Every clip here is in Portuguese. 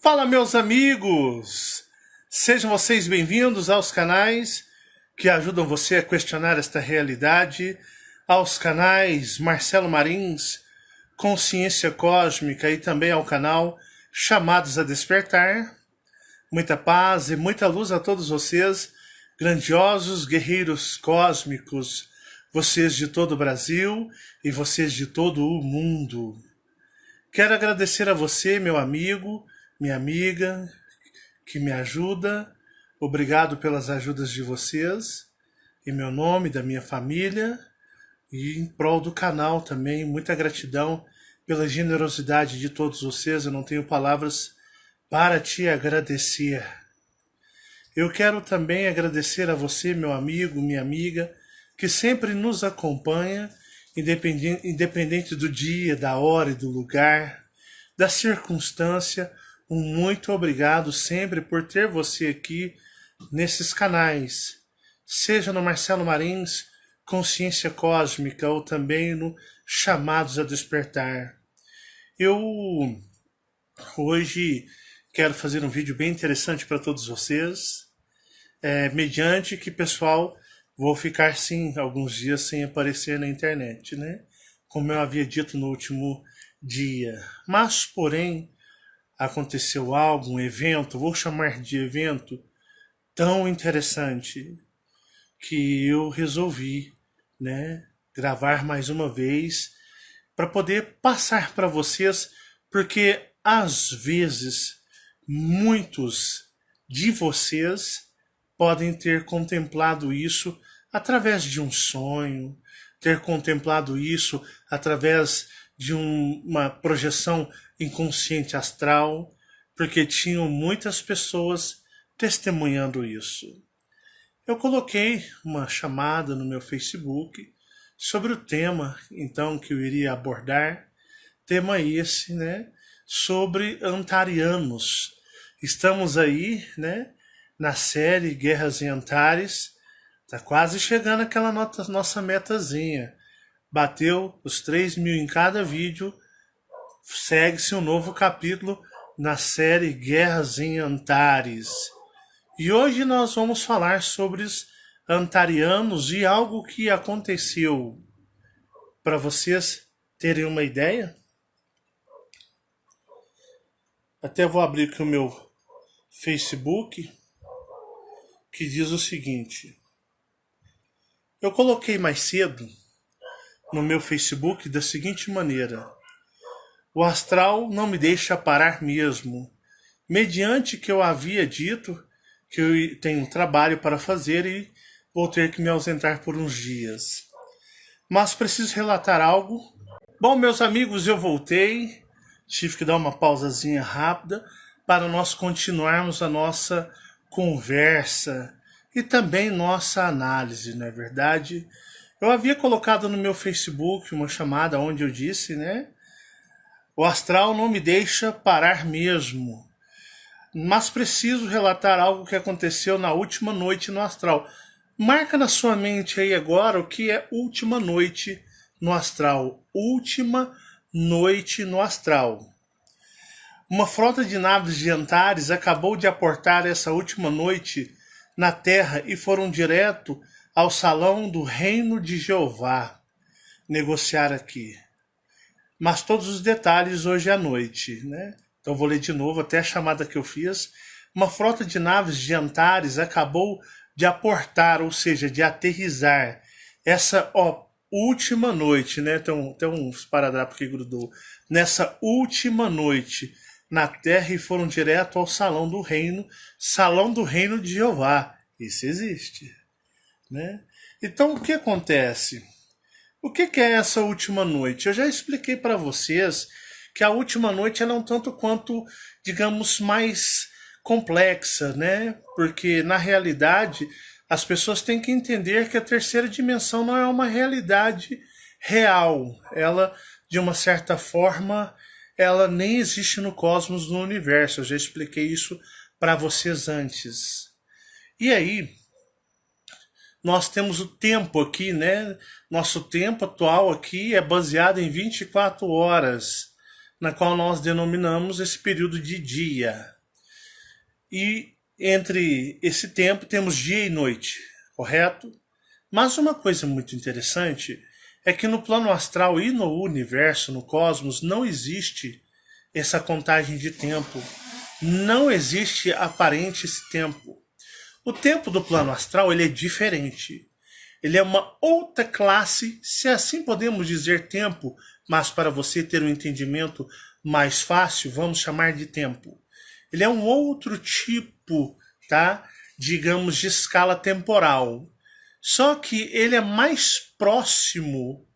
Fala, meus amigos! Sejam vocês bem-vindos aos canais que ajudam você a questionar esta realidade, aos canais Marcelo Marins, Consciência Cósmica e também ao canal Chamados a Despertar. Muita paz e muita luz a todos vocês, grandiosos guerreiros cósmicos, vocês de todo o Brasil e vocês de todo o mundo. Quero agradecer a você, meu amigo, minha amiga, que me ajuda. Obrigado pelas ajudas de vocês, em meu nome, da minha família e em prol do canal também. Muita gratidão pela generosidade de todos vocês. Eu não tenho palavras para te agradecer. Eu quero também agradecer a você, meu amigo, minha amiga, que sempre nos acompanha, independente do dia, da hora e do lugar, da circunstância. Muito obrigado sempre por ter você aqui nesses canais, seja no Marcelo Marins, Consciência Cósmica, ou também no Chamados a Despertar. Eu hoje quero fazer um vídeo bem interessante para todos vocês, mediante que, pessoal, vou ficar sim alguns dias sem aparecer na internet, né? Como eu havia dito no último dia. Mas, porém, aconteceu algo, um evento, vou chamar de evento, tão interessante, que eu resolvi, né, gravar mais uma vez para poder passar para vocês, porque às vezes muitos de vocês podem ter contemplado isso através de um sonho, ter contemplado isso através de uma projeção inconsciente astral, porque tinham muitas pessoas testemunhando isso. Eu coloquei uma chamada no meu Facebook sobre o tema, então, que eu iria abordar, tema esse, né, sobre Antarianos. Estamos aí, né, na série Guerras em Antares, tá quase chegando aquela nossa metazinha. Bateu os 3.000 em cada vídeo, segue-se um novo capítulo na série Guerras em Antares. E hoje nós vamos falar sobre os Antarianos e algo que aconteceu. Para vocês terem uma ideia, até vou abrir aqui o meu Facebook, que diz o seguinte. Eu coloquei mais cedo no meu Facebook da seguinte maneira: o astral não me deixa parar mesmo, mediante que eu havia dito que eu tenho um trabalho para fazer e vou ter que me ausentar por uns dias. Mas preciso relatar algo. Bom, meus amigos, eu voltei, tive que dar uma pausazinha rápida para nós continuarmos a nossa conversa e também nossa análise, não é verdade? Eu havia colocado no meu Facebook uma chamada onde eu disse, né? O astral não me deixa parar mesmo, mas preciso relatar algo que aconteceu na última noite no astral. Marca na sua mente aí agora o que é última noite no astral. Última noite no astral. Uma frota de naves de Antares acabou de aportar essa última noite na Terra e foram direto ao salão do Reino de Jeová negociar aqui. Mas todos os detalhes hoje à noite, né? Então vou ler de novo até a chamada que eu fiz. Uma frota de naves de Antares acabou de aportar, ou seja, de aterrissar, essa última noite, né? Tem um esparadrapo que grudou. Nessa última noite na Terra e foram direto ao Salão do Reino de Jeová. Isso existe, né? Então o que acontece? O que é essa última noite? Eu já expliquei para vocês que a última noite ela é um tanto quanto, digamos, mais complexa, né? Porque, na realidade, as pessoas têm que entender que a terceira dimensão não é uma realidade real. Ela, de uma certa forma, ela nem existe no cosmos, no universo. Eu já expliquei isso para vocês antes. E aí, nós temos o tempo aqui, né? Nosso tempo atual aqui é baseado em 24 horas, na qual nós denominamos esse período de dia. E entre esse tempo temos dia e noite, correto? Mas uma coisa muito interessante é que no plano astral e no universo, no cosmos, não existe essa contagem de tempo. Não existe aparente esse tempo. O tempo do plano astral ele é diferente. Ele é uma outra classe, se assim podemos dizer tempo, mas para você ter um entendimento mais fácil, vamos chamar de tempo. Ele é um outro tipo, tá? Digamos, de escala temporal. Só que ele é mais próximo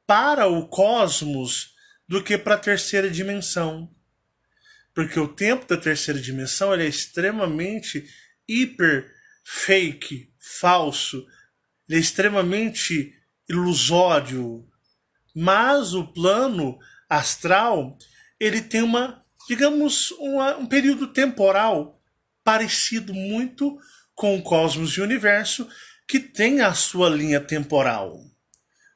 para o cosmos do que para a terceira dimensão. Porque o tempo da terceira dimensão ele é extremamente hiper fake, falso, ele é extremamente ilusório. Mas o plano astral, ele tem digamos, um período temporal parecido muito com o cosmos e o universo, que tem a sua linha temporal.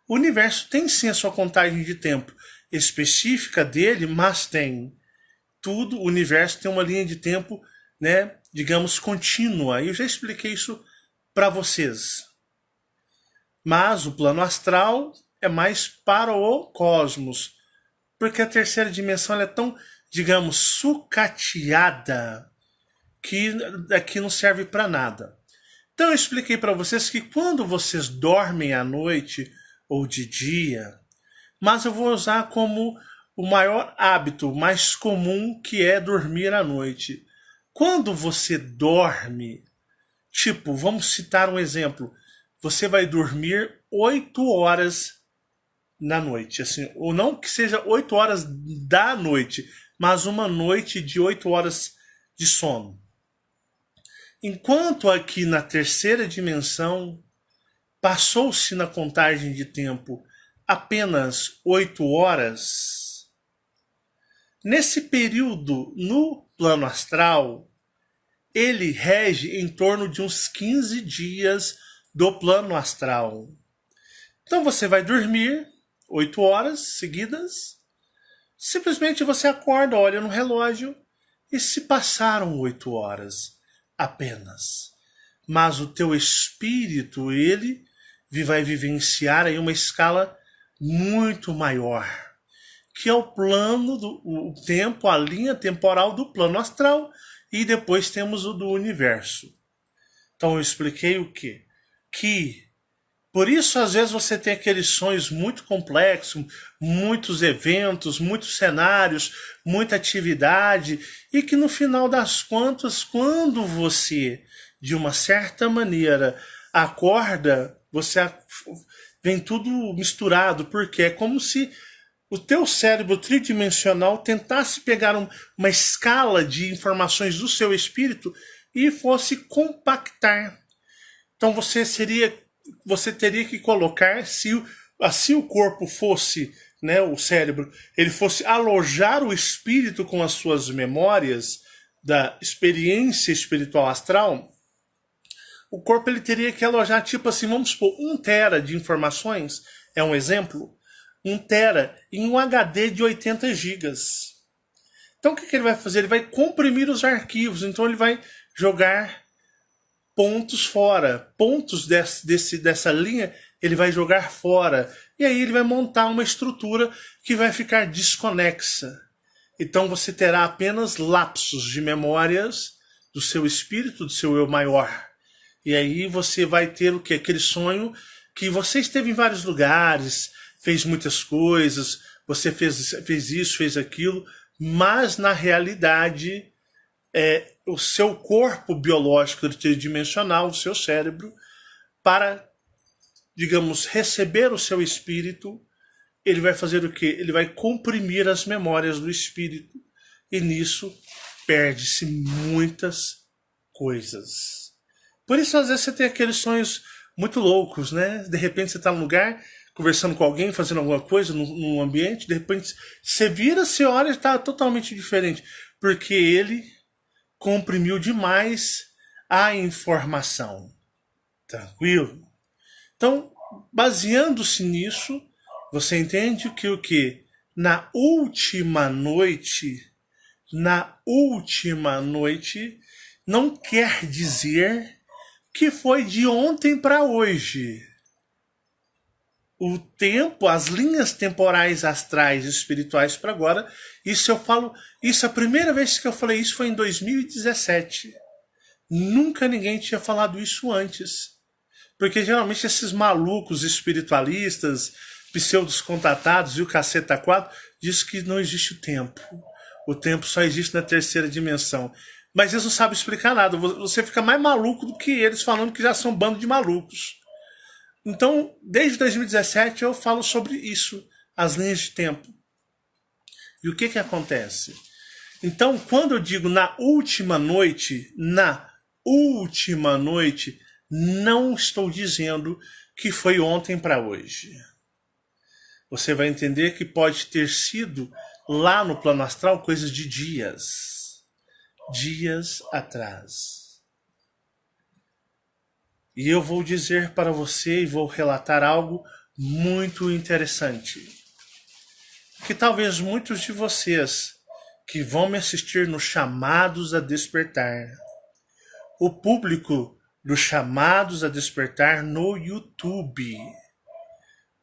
O universo tem sim a sua contagem de tempo específica dele, mas tem tudo, o universo tem uma linha de tempo, né, digamos, contínua. Eu já expliquei isso para vocês. Mas o plano astral é mais para o cosmos, porque a terceira dimensão é tão, digamos, sucateada que aqui não serve para nada. Então eu expliquei para vocês que quando vocês dormem à noite ou de dia, mas eu vou usar como o maior hábito, o mais comum, que é dormir à noite. Quando você dorme, tipo, vamos citar um exemplo, você vai dormir 8 horas na noite, assim, ou não que seja 8 horas da noite, mas uma noite de 8 horas de sono. Enquanto aqui na terceira dimensão passou-se na contagem de tempo apenas 8 horas, nesse período no plano astral, ele rege em torno de uns 15 dias do plano astral. Então você vai dormir 8 horas seguidas, simplesmente você acorda, olha no relógio e se passaram 8 horas apenas. Mas o teu espírito, ele vai vivenciar aí uma escala muito maior, que é o plano, o tempo, a linha temporal do plano astral, e depois temos o do universo. Então eu expliquei o quê? Que por isso às vezes você tem aqueles sonhos muito complexos, muitos eventos, muitos cenários, muita atividade, e que no final das contas, quando você, de uma certa maneira, acorda, vem tudo misturado, porque é como se o teu cérebro tridimensional tentasse pegar uma escala de informações do seu espírito e fosse compactar. Então você teria que colocar, se assim o corpo fosse, né, o cérebro, ele fosse alojar o espírito com as suas memórias da experiência espiritual astral, o corpo ele teria que alojar, tipo assim, vamos supor, 1 tera de informações, é um exemplo, 1 tera em um HD de 80 gigas. Então o que ele vai fazer? Ele vai comprimir os arquivos, então ele vai jogar pontos fora, pontos dessa linha ele vai jogar fora, e aí ele vai montar uma estrutura que vai ficar desconexa. Então você terá apenas lapsos de memórias do seu espírito, do seu eu maior. E aí você vai ter o que? Aquele sonho que você esteve em vários lugares, fez muitas coisas, você fez isso, fez aquilo, mas na realidade o seu corpo biológico tridimensional, o seu cérebro, para, digamos, receber o seu espírito, ele vai fazer o quê? Ele vai comprimir as memórias do espírito, e nisso perde-se muitas coisas. Por isso, às vezes, você tem aqueles sonhos muito loucos, né? De repente você está num lugar, conversando com alguém, fazendo alguma coisa num ambiente, de repente você vira, você olha e está totalmente diferente, porque ele comprimiu demais a informação. Tranquilo? Então, baseando-se nisso, você entende que o que? Na última noite, não quer dizer que foi de ontem para hoje. O tempo, as linhas temporais astrais e espirituais para agora, isso eu falo, isso a primeira vez que eu falei isso foi em 2017. Nunca ninguém tinha falado isso antes. Porque geralmente esses malucos espiritualistas, pseudos contatados e o caceta 4 diz que não existe o tempo. O tempo só existe na terceira dimensão. Mas eles não sabem explicar nada. Você fica mais maluco do que eles falando que já são um bando de malucos. Então, desde 2017 eu falo sobre isso, as linhas de tempo. E o que que acontece? Então, quando eu digo na última noite, não estou dizendo que foi ontem para hoje. Você vai entender que pode ter sido lá no plano astral coisas de dias atrás. E eu vou dizer para você e vou relatar algo muito interessante. Que talvez muitos de vocês que vão me assistir nos Chamados a Despertar, o público dos Chamados a Despertar no YouTube,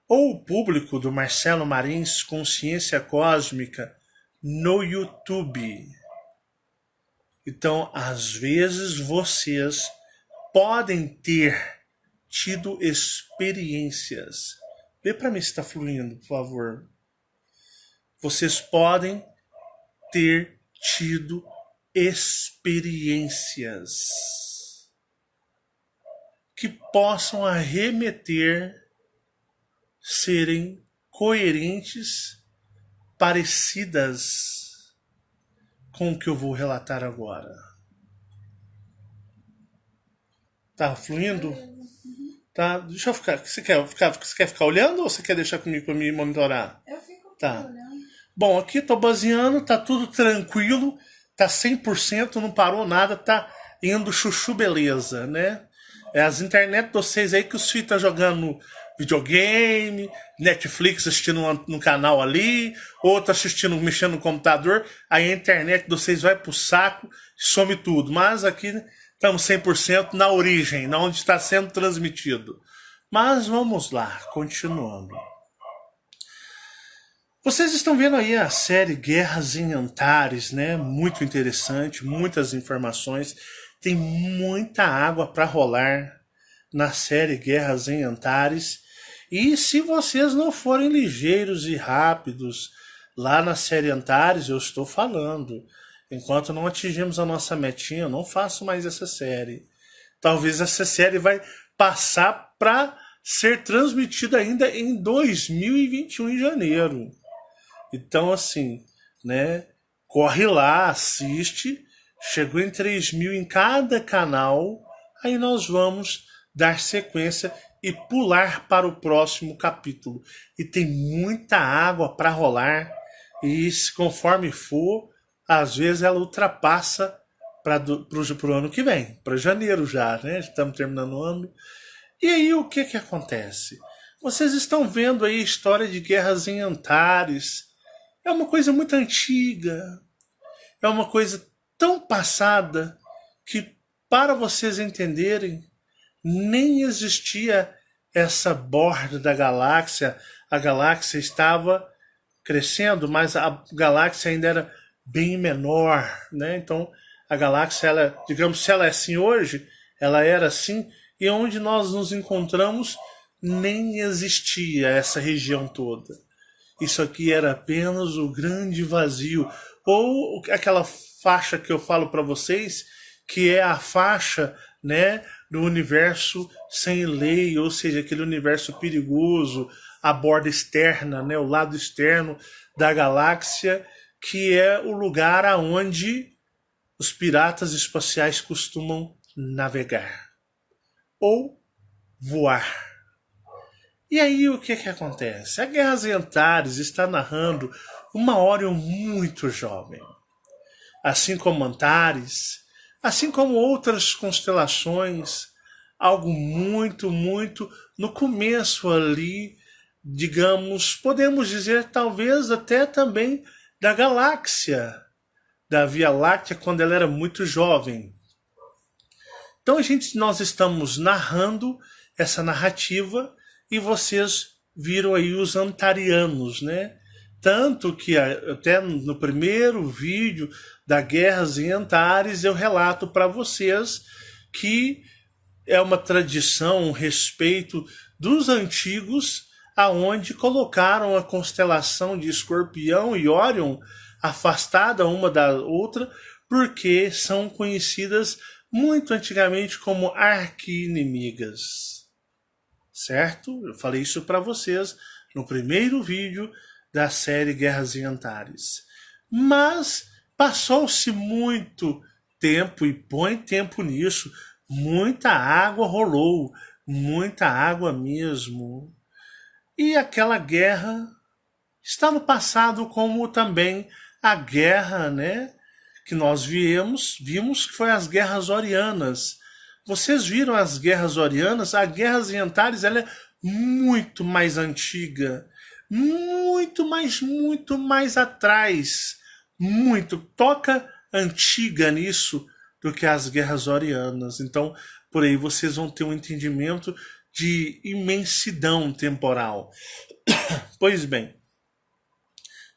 ou o público do Marcelo Marins Consciência Cósmica no YouTube. Então, às vezes vocês podem ter tido experiências. Vê para mim se está fluindo, por favor. Vocês podem ter tido experiências que possam arremeter, serem coerentes, parecidas com o que eu vou relatar agora. Tá fluindo? Tá? Deixa eu ficar. Você quer ficar olhando ou você quer deixar comigo para me monitorar? Eu fico tá olhando. Bom, aqui tô baseando, tá tudo tranquilo, tá 100%, não parou nada, tá indo chuchu beleza, né? É as internet de vocês aí que os filhos tá jogando videogame, Netflix assistindo no canal ali, outro assistindo, mexendo no computador, aí a internet de vocês vai pro saco, some tudo. Mas aqui estamos 100% na origem, na onde está sendo transmitido. Mas vamos lá, continuando. Vocês estão vendo aí a série Guerras em Antares, né? Muito interessante, muitas informações. Tem muita água para rolar na série Guerras em Antares. E se vocês não forem ligeiros e rápidos lá na série Antares, eu estou falando. Enquanto não atingimos a nossa metinha, eu não faço mais essa série. Talvez essa série vai passar para ser transmitida ainda em 2021, em janeiro. Então, assim, né? Corre lá, assiste. Chegou em 3.000 em cada canal. Aí nós vamos dar sequência e pular para o próximo capítulo. E tem muita água para rolar. E conforme for, às vezes ela ultrapassa para o ano que vem, para janeiro já, né? Estamos terminando o ano. E aí o que acontece? Vocês estão vendo aí a história de Guerras em Antares. É uma coisa muito antiga. É uma coisa tão passada que, para vocês entenderem, nem existia essa borda da galáxia. A galáxia estava crescendo, mas a galáxia ainda era bem menor, né? Então, a galáxia, ela, digamos, se ela é assim hoje, ela era assim, e onde nós nos encontramos nem existia essa região toda. Isso aqui era apenas o grande vazio, ou aquela faixa que eu falo para vocês, que é a faixa, né, do universo sem lei, ou seja, aquele universo perigoso, a borda externa, né, o lado externo da galáxia, que é o lugar aonde os piratas espaciais costumam navegar ou voar. E aí o que acontece? A Guerras em Antares está narrando uma Orion muito jovem. Assim como Antares, assim como outras constelações, algo muito, muito no começo ali, digamos, podemos dizer talvez até também da galáxia, da Via Láctea quando ela era muito jovem. Então nós estamos narrando essa narrativa e vocês viram aí os antarianos, né? Tanto que até no primeiro vídeo da Guerras em Antares eu relato para vocês que é uma tradição, um respeito dos antigos, aonde colocaram a constelação de Escorpião e Órion afastada uma da outra, porque são conhecidas muito antigamente como arqui-inimigas. Certo? Eu falei isso para vocês no primeiro vídeo da série Guerras em Antares. Mas passou-se muito tempo, e põe tempo nisso, muita água rolou, muita água mesmo. E aquela guerra está no passado, como também a guerra, né, que nós vimos que foi as guerras orianas. Vocês viram as guerras orianas? A Guerras em Antares ela é muito mais antiga, muito mais atrás, muito, toca antiga nisso do que as guerras orianas. Então, por aí vocês vão ter um entendimento de imensidão temporal. Pois bem,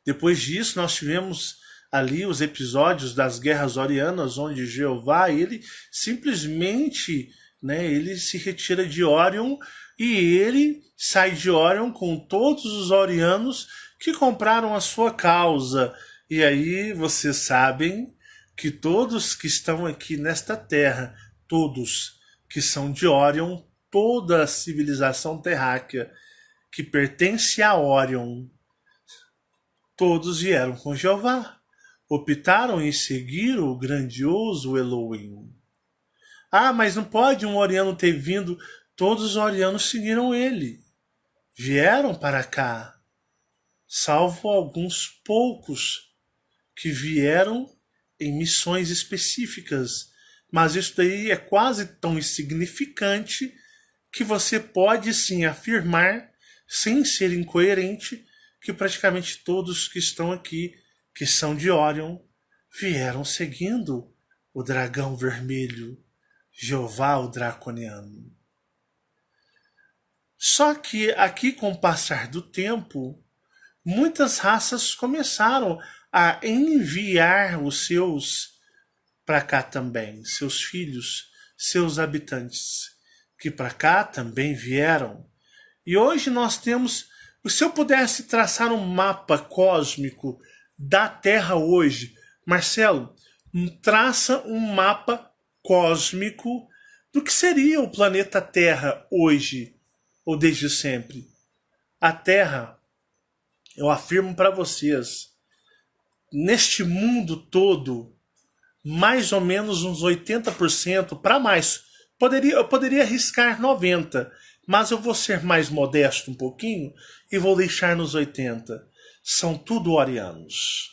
depois disso nós tivemos ali os episódios das guerras orianas, onde Jeová, ele simplesmente, né, ele se retira de Órion e ele sai de Órion com todos os orianos que compraram a sua causa. E aí vocês sabem que todos que estão aqui nesta terra, todos que são de Órion, toda a civilização terráquea que pertence a Órion, todos vieram com Jeová. Optaram em seguir o grandioso Elohim. Ah, mas não pode um oriano ter vindo. Todos os orianos seguiram ele. Vieram para cá. Salvo alguns poucos que vieram em missões específicas. Mas isso daí é quase tão insignificante que você pode sim afirmar, sem ser incoerente, que praticamente todos que estão aqui, que são de Órion, vieram seguindo o dragão vermelho, Jeová o draconiano. Só que aqui, com o passar do tempo, muitas raças começaram a enviar os seus para cá também, seus filhos, seus habitantes, que para cá também vieram. E hoje nós temos, se eu pudesse traçar um mapa cósmico da Terra hoje, Marcelo, traça um mapa cósmico do que seria o planeta Terra hoje, ou desde sempre. A Terra, eu afirmo para vocês, neste mundo todo, mais ou menos uns 80% para mais. Eu poderia arriscar 90%, mas eu vou ser mais modesto um pouquinho e vou deixar nos 80%. São tudo orianos.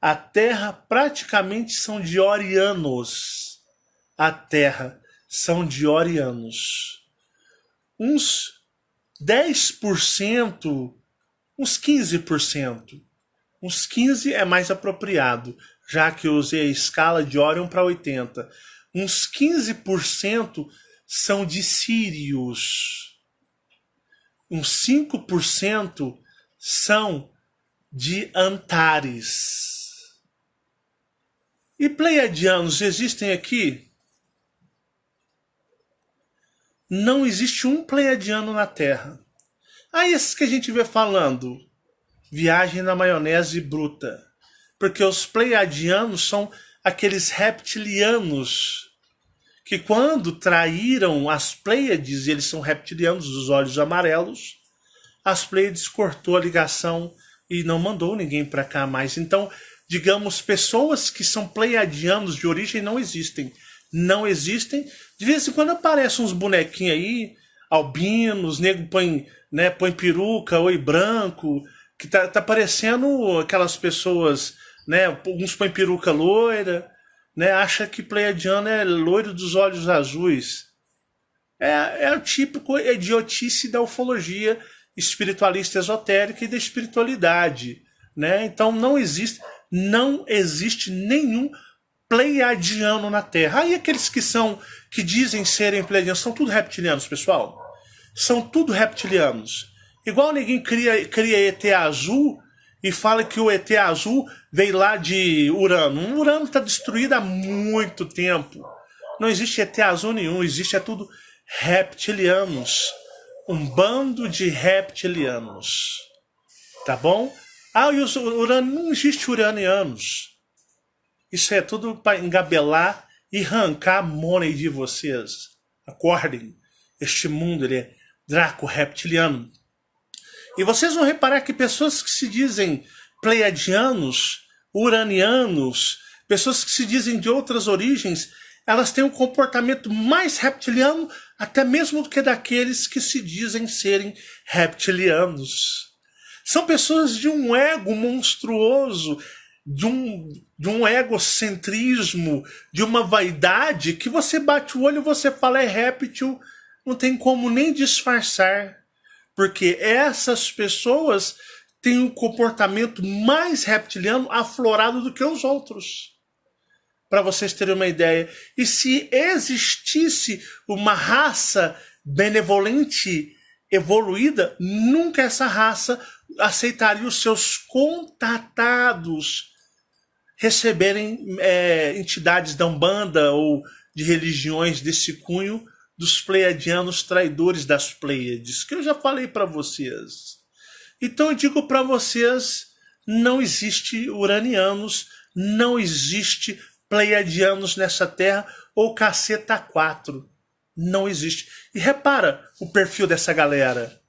A Terra praticamente são de orianos. A Terra são de orianos. Uns 10%, uns 15%. Uns 15% é mais apropriado, já que eu usei a escala de Órion para 80%. Uns 15% são de Sírios. Uns 5% são de Antares. E pleiadianos existem aqui? Não existe um pleiadiano na Terra. Esses que a gente vê falando, viagem na maionese bruta. Porque os pleiadianos são aqueles reptilianos que quando traíram as Pleiades, eles são reptilianos dos olhos amarelos, as Pleiades cortou a ligação e não mandou ninguém para cá mais. Então, digamos, pessoas que são pleiadianos de origem não existem. Não existem. De vez em quando aparecem uns bonequinhos aí, albinos, nego põe peruca, oi branco, que tá parecendo aquelas pessoas, né? Uns põem peruca loira, né? Acha que pleiadiano é loiro dos olhos azuis. É o típico idiotice da ufologia espiritualista esotérica e da espiritualidade, né? Então não existe nenhum pleiadiano na Terra. Aí aqueles que dizem serem pleiadianos são tudo reptilianos, pessoal. São tudo reptilianos. Igual ninguém cria ET azul e fala que o ET azul veio lá de Urano. O Urano está destruído há muito tempo. Não existe ET azul nenhum, existe tudo reptilianos. Um bando de reptilianos. Tá bom? Ah, e Urano, não existe uranianos. Isso é tudo para engabelar e arrancar money de vocês. Acordem. Este mundo ele é draco-reptiliano. E vocês vão reparar que pessoas que se dizem pleiadianos, uranianos, pessoas que se dizem de outras origens, elas têm um comportamento mais reptiliano até mesmo do que daqueles que se dizem serem reptilianos. São pessoas de um ego monstruoso, de um egocentrismo, de uma vaidade que você bate o olho e você fala é réptil, não tem como nem disfarçar. Porque essas pessoas têm um comportamento mais reptiliano aflorado do que os outros. Para vocês terem uma ideia. E se existisse uma raça benevolente, evoluída, nunca essa raça aceitaria os seus contatados receberem entidades da Umbanda ou de religiões desse cunho dos pleiadianos traidores das Pleiades, que eu já falei para vocês. Então eu digo para vocês, não existe uranianos, não existe pleiadianos nessa Terra, ou caceta 4. Não existe. E repara o perfil dessa galera.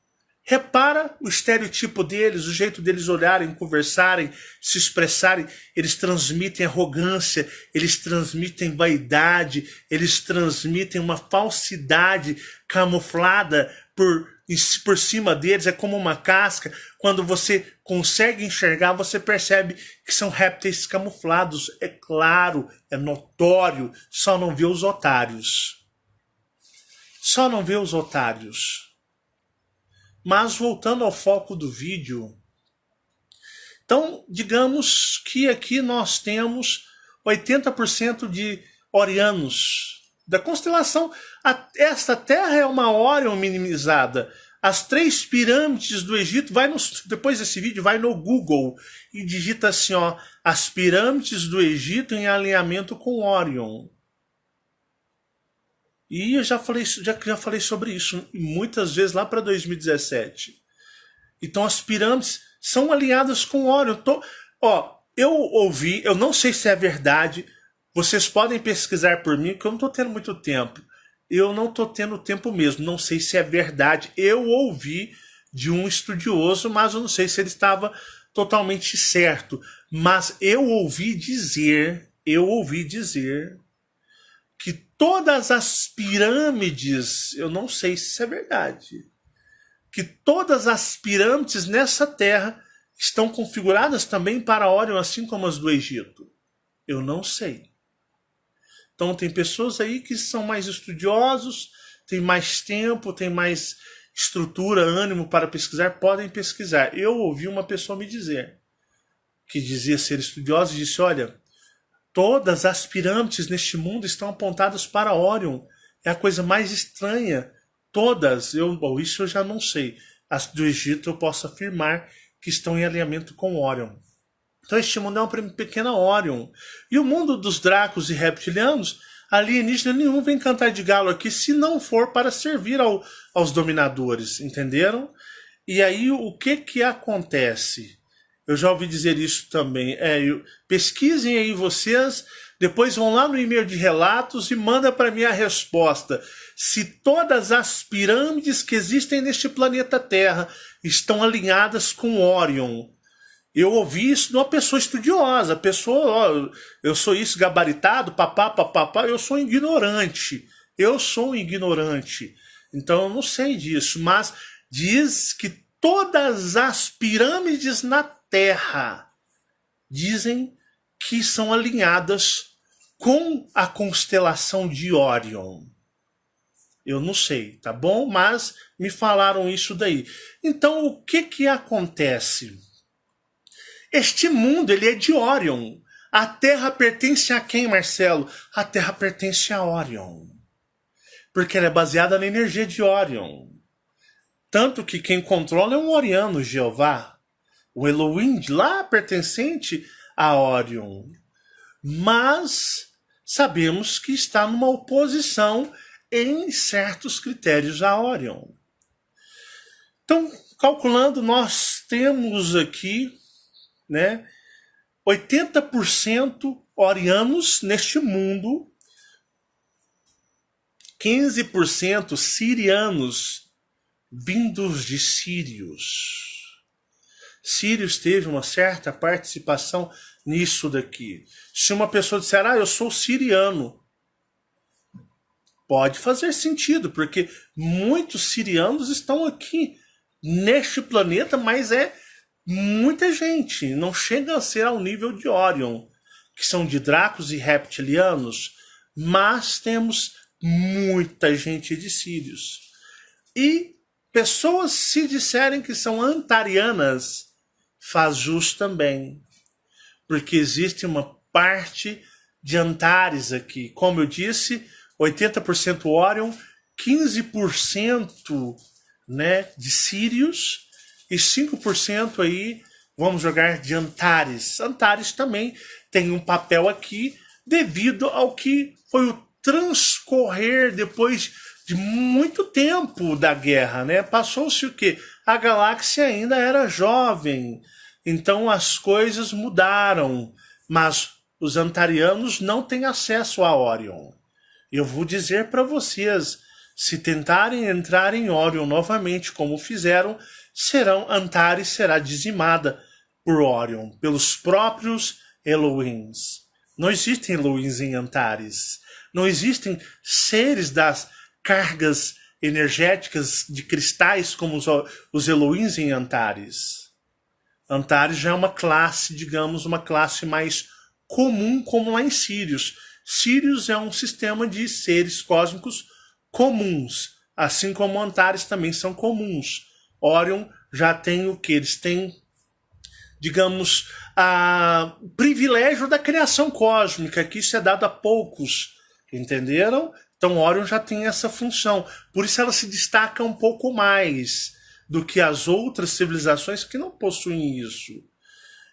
Repara o estereotipo deles, o jeito deles olharem, conversarem, se expressarem. Eles transmitem arrogância, eles transmitem vaidade, eles transmitem uma falsidade camuflada por cima deles. É como uma casca. Quando você consegue enxergar, você percebe que são répteis camuflados. É claro, é notório, só não vê os otários. Só não vê os otários. Mas voltando ao foco do vídeo, então digamos que aqui nós temos 80% de Orianos da constelação. Esta Terra é uma Órion minimizada. As 3 pirâmides do Egito, depois desse vídeo, vai no Google e digita assim, ó, as pirâmides do Egito em alinhamento com Órion. E eu já falei sobre isso muitas vezes lá para 2017. Então as pirâmides são alinhadas com Órion. Eu ouvi, eu não sei se é verdade, vocês podem pesquisar por mim, porque eu não estou tendo muito tempo. Eu não estou tendo tempo mesmo, não sei se é verdade. Eu ouvi de um estudioso, mas eu não sei se ele estava totalmente certo. Mas eu ouvi dizer que todas as pirâmides, eu não sei se isso é verdade, que todas as pirâmides nessa Terra estão configuradas também para Órion, assim como as do Egito. Eu não sei. Então tem pessoas aí que são mais estudiosos, têm mais tempo, têm mais estrutura, ânimo para pesquisar, podem pesquisar. Eu ouvi uma pessoa me dizer, que dizia ser estudiosa, e disse, olha, todas as pirâmides neste mundo estão apontadas para Órion. É a coisa mais estranha. Todas. Isso eu já não sei. As do Egito eu posso afirmar que estão em alinhamento com Órion. Então este mundo é uma pequena Órion. E o mundo dos dracos e reptilianos, alienígena nenhum vem cantar de galo aqui, se não for para servir aos dominadores. Entenderam? E aí o que acontece? Eu já ouvi dizer isso também. Pesquisem aí vocês, depois vão lá no e-mail de relatos e manda para mim a resposta. Se todas as pirâmides que existem neste planeta Terra estão alinhadas com Órion. Eu ouvi isso de uma pessoa estudiosa. Eu sou isso gabaritado, papá, eu sou ignorante. Eu sou um ignorante. Então eu não sei disso, mas diz que todas as pirâmides na Terra dizem que são alinhadas com a constelação de Órion. Eu não sei, tá bom? Mas me falaram isso daí. Então o que acontece? Este mundo ele é de Órion. A Terra pertence a quem, Marcelo? A Terra pertence a Órion. Porque ela é baseada na energia de Órion. Tanto que quem controla é um Oriano, Jeová. O Elohim lá pertencente a Órion. Mas sabemos que está numa oposição em certos critérios a Órion. Então, calculando, nós temos aqui, né, 80% orianos neste mundo, 15% sirianos vindos de Sírios. Sírios teve uma certa participação nisso daqui. Se uma pessoa disser, eu sou siriano, pode fazer sentido, porque muitos sirianos estão aqui neste planeta, mas é muita gente. Não chega a ser ao nível de Órion, que são de dracos e reptilianos, mas temos muita gente de Sírios. E pessoas, se disserem que são antarianas, faz jus também. Porque existe uma parte de Antares aqui. Como eu disse, 80% Órion, 15% né, de Sírios e 5% aí vamos jogar de Antares. Antares também tem um papel aqui devido ao que foi o transcorrer depois de muito tempo da guerra, né? Passou-se o quê? A galáxia ainda era jovem, então as coisas mudaram, mas os antarianos não têm acesso a Órion. Eu vou dizer para vocês, se tentarem entrar em Órion novamente, como fizeram, Antares será dizimada por Órion, pelos próprios Elohims. Não existem Elohims em Antares. Não existem seres das cargas energéticas de cristais como os Elohims em Antares. Antares já é uma classe, digamos, uma classe mais comum, como lá em Sírios. Sírios é um sistema de seres cósmicos comuns, assim como Antares também são comuns. Órion já tem o que? Eles têm, digamos, o privilégio da criação cósmica, que isso é dado a poucos, entenderam? Então Órion já tem essa função, por isso ela se destaca um pouco mais do que as outras civilizações que não possuem isso.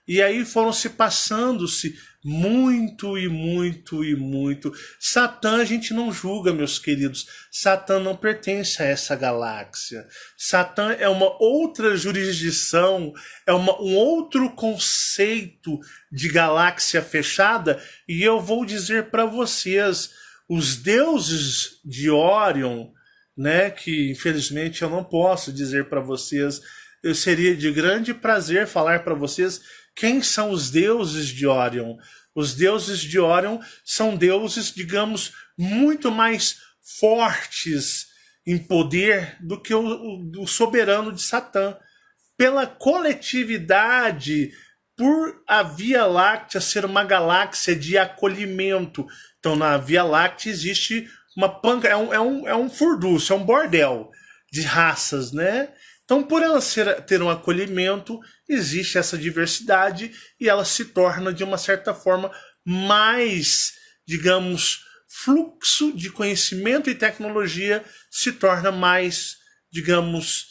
E aí foram se passando-se muito e muito e muito. Satã a gente não julga, meus queridos. Satã não pertence a essa galáxia. Satã é uma outra jurisdição, é um outro conceito de galáxia fechada. E eu vou dizer para vocês, os deuses de Órion, né, que infelizmente eu não posso dizer para vocês, eu seria de grande prazer falar para vocês quem são os deuses de Órion. Os deuses de Órion são deuses, digamos, muito mais fortes em poder do que o soberano de Satã. Pela coletividade, por a Via Láctea ser uma galáxia de acolhimento. Então, na Via Láctea existe uma panca, é um furdúncio, é um bordel de raças, né? Então, por ela ter um acolhimento, existe essa diversidade e ela se torna, de uma certa forma, mais, digamos, fluxo de conhecimento e tecnologia se torna mais, digamos,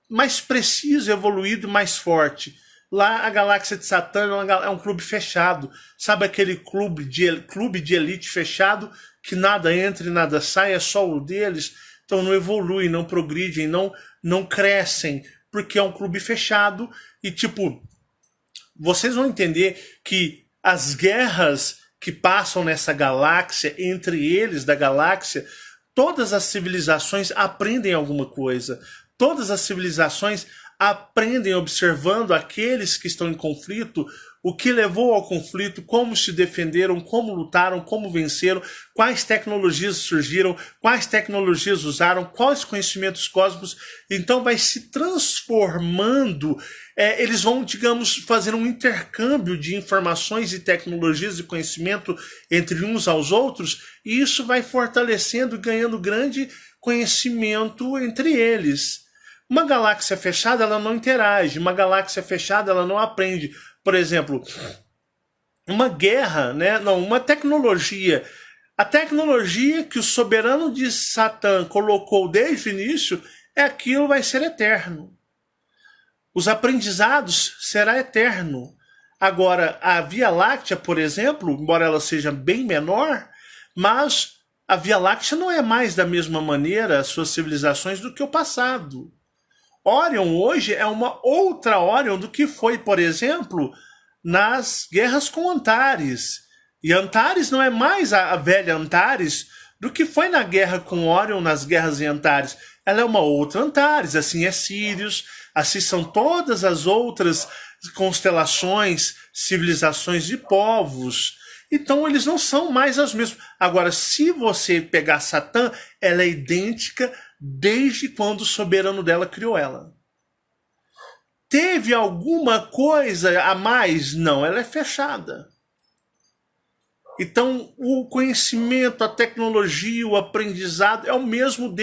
mais preciso, evoluído, mais forte. Lá a galáxia de Satã é um clube fechado. Sabe aquele clube de elite fechado que nada entra e nada sai, é só o deles? Então não evoluem, não progridem, não crescem, porque é um clube fechado. E tipo, vocês vão entender que as guerras que passam nessa galáxia, entre eles da galáxia, todas as civilizações aprendem alguma coisa. Todas as civilizações aprendem observando aqueles que estão em conflito, o que levou ao conflito, como se defenderam, como lutaram, como venceram, quais tecnologias surgiram, quais tecnologias usaram, quais conhecimentos cósmicos. Então vai se transformando, eles vão, digamos, fazer um intercâmbio de informações e tecnologias e conhecimento entre uns aos outros, e isso vai fortalecendo e ganhando grande conhecimento entre eles. Uma galáxia fechada, ela não interage. Uma galáxia fechada, ela não aprende. Por exemplo, uma guerra, né? Não, uma tecnologia. A tecnologia que o soberano de Satã colocou desde o início é aquilo vai ser eterno. Os aprendizados será eterno. Agora, a Via Láctea, por exemplo, embora ela seja bem menor, mas a Via Láctea não é mais da mesma maneira as suas civilizações do que o passado. Orion hoje é uma outra Orion do que foi, por exemplo, nas guerras com Antares. E Antares não é mais a velha Antares do que foi na guerra com Orion, nas guerras em Antares. Ela é uma outra Antares, assim é Sirius, assim são todas as outras constelações, civilizações de povos. Então eles não são mais as mesmas. Agora, se você pegar Satã, ela é idêntica desde quando o soberano dela criou ela. Teve alguma coisa a mais? Não, ela é fechada. Então, o conhecimento, a tecnologia, o aprendizado é o mesmo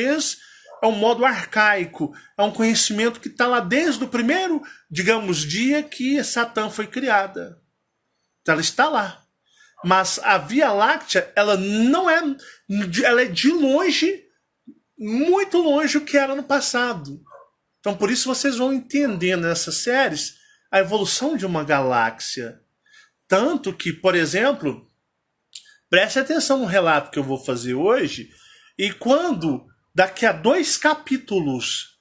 é um modo arcaico, é um conhecimento que está lá desde o primeiro, digamos, dia que Satã foi criada. Então, ela está lá. Mas a Via Láctea, ela não é, ela é de longe, muito longe o que era no passado. Então, por isso vocês vão entender nessas séries a evolução de uma galáxia. Tanto que, por exemplo, preste atenção no relato que eu vou fazer hoje, e quando, daqui a dois capítulos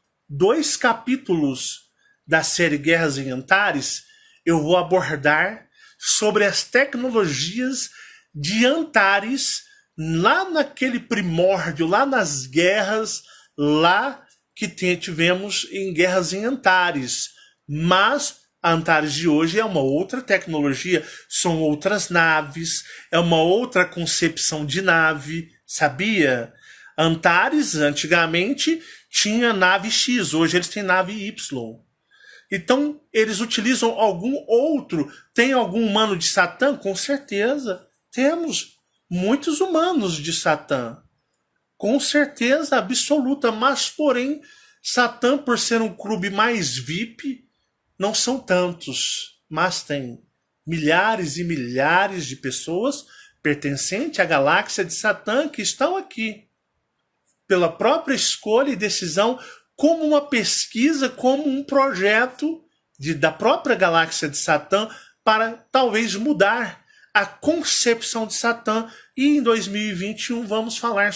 da série Guerras em Antares, eu vou abordar sobre as tecnologias de Antares, lá naquele primórdio, lá nas guerras, lá que tivemos em Guerras em Antares. Mas a Antares de hoje é uma outra tecnologia, são outras naves, é uma outra concepção de nave, sabia? Antares, antigamente, tinha nave X, hoje eles têm nave Y. Então, eles utilizam algum outro. Tem algum humano de Satã? Com certeza. Temos muitos humanos de Satã. Com certeza absoluta. Mas, porém, Satã, por ser um clube mais VIP, não são tantos. Mas tem milhares e milhares de pessoas pertencentes à galáxia de Satã que estão aqui. Pela própria escolha e decisão, como uma pesquisa, como um projeto da própria galáxia de Satã para talvez mudar a concepção de Satã. E em 2021 vamos falar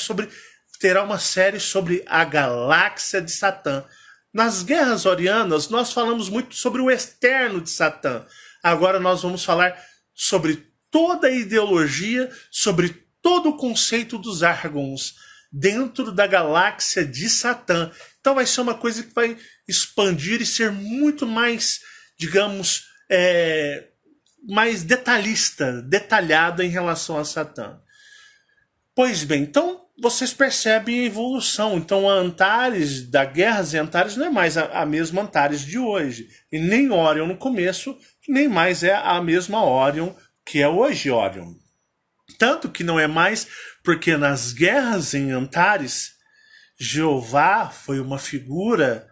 terá uma série sobre a galáxia de Satã. Nas guerras orianas nós falamos muito sobre o externo de Satã. Agora nós vamos falar sobre toda a ideologia, sobre todo o conceito dos Argons dentro da galáxia de Satã. Então vai ser uma coisa que vai expandir e ser muito mais, digamos, mais detalhada em relação a Satã. Pois bem, então vocês percebem a evolução. Então a Antares, da Guerras e Antares, não é mais a mesma Antares de hoje. E nem Orion no começo, nem mais é a mesma Orion que é hoje Orion. Tanto que não é mais porque nas guerras em Antares, Jeová foi uma figura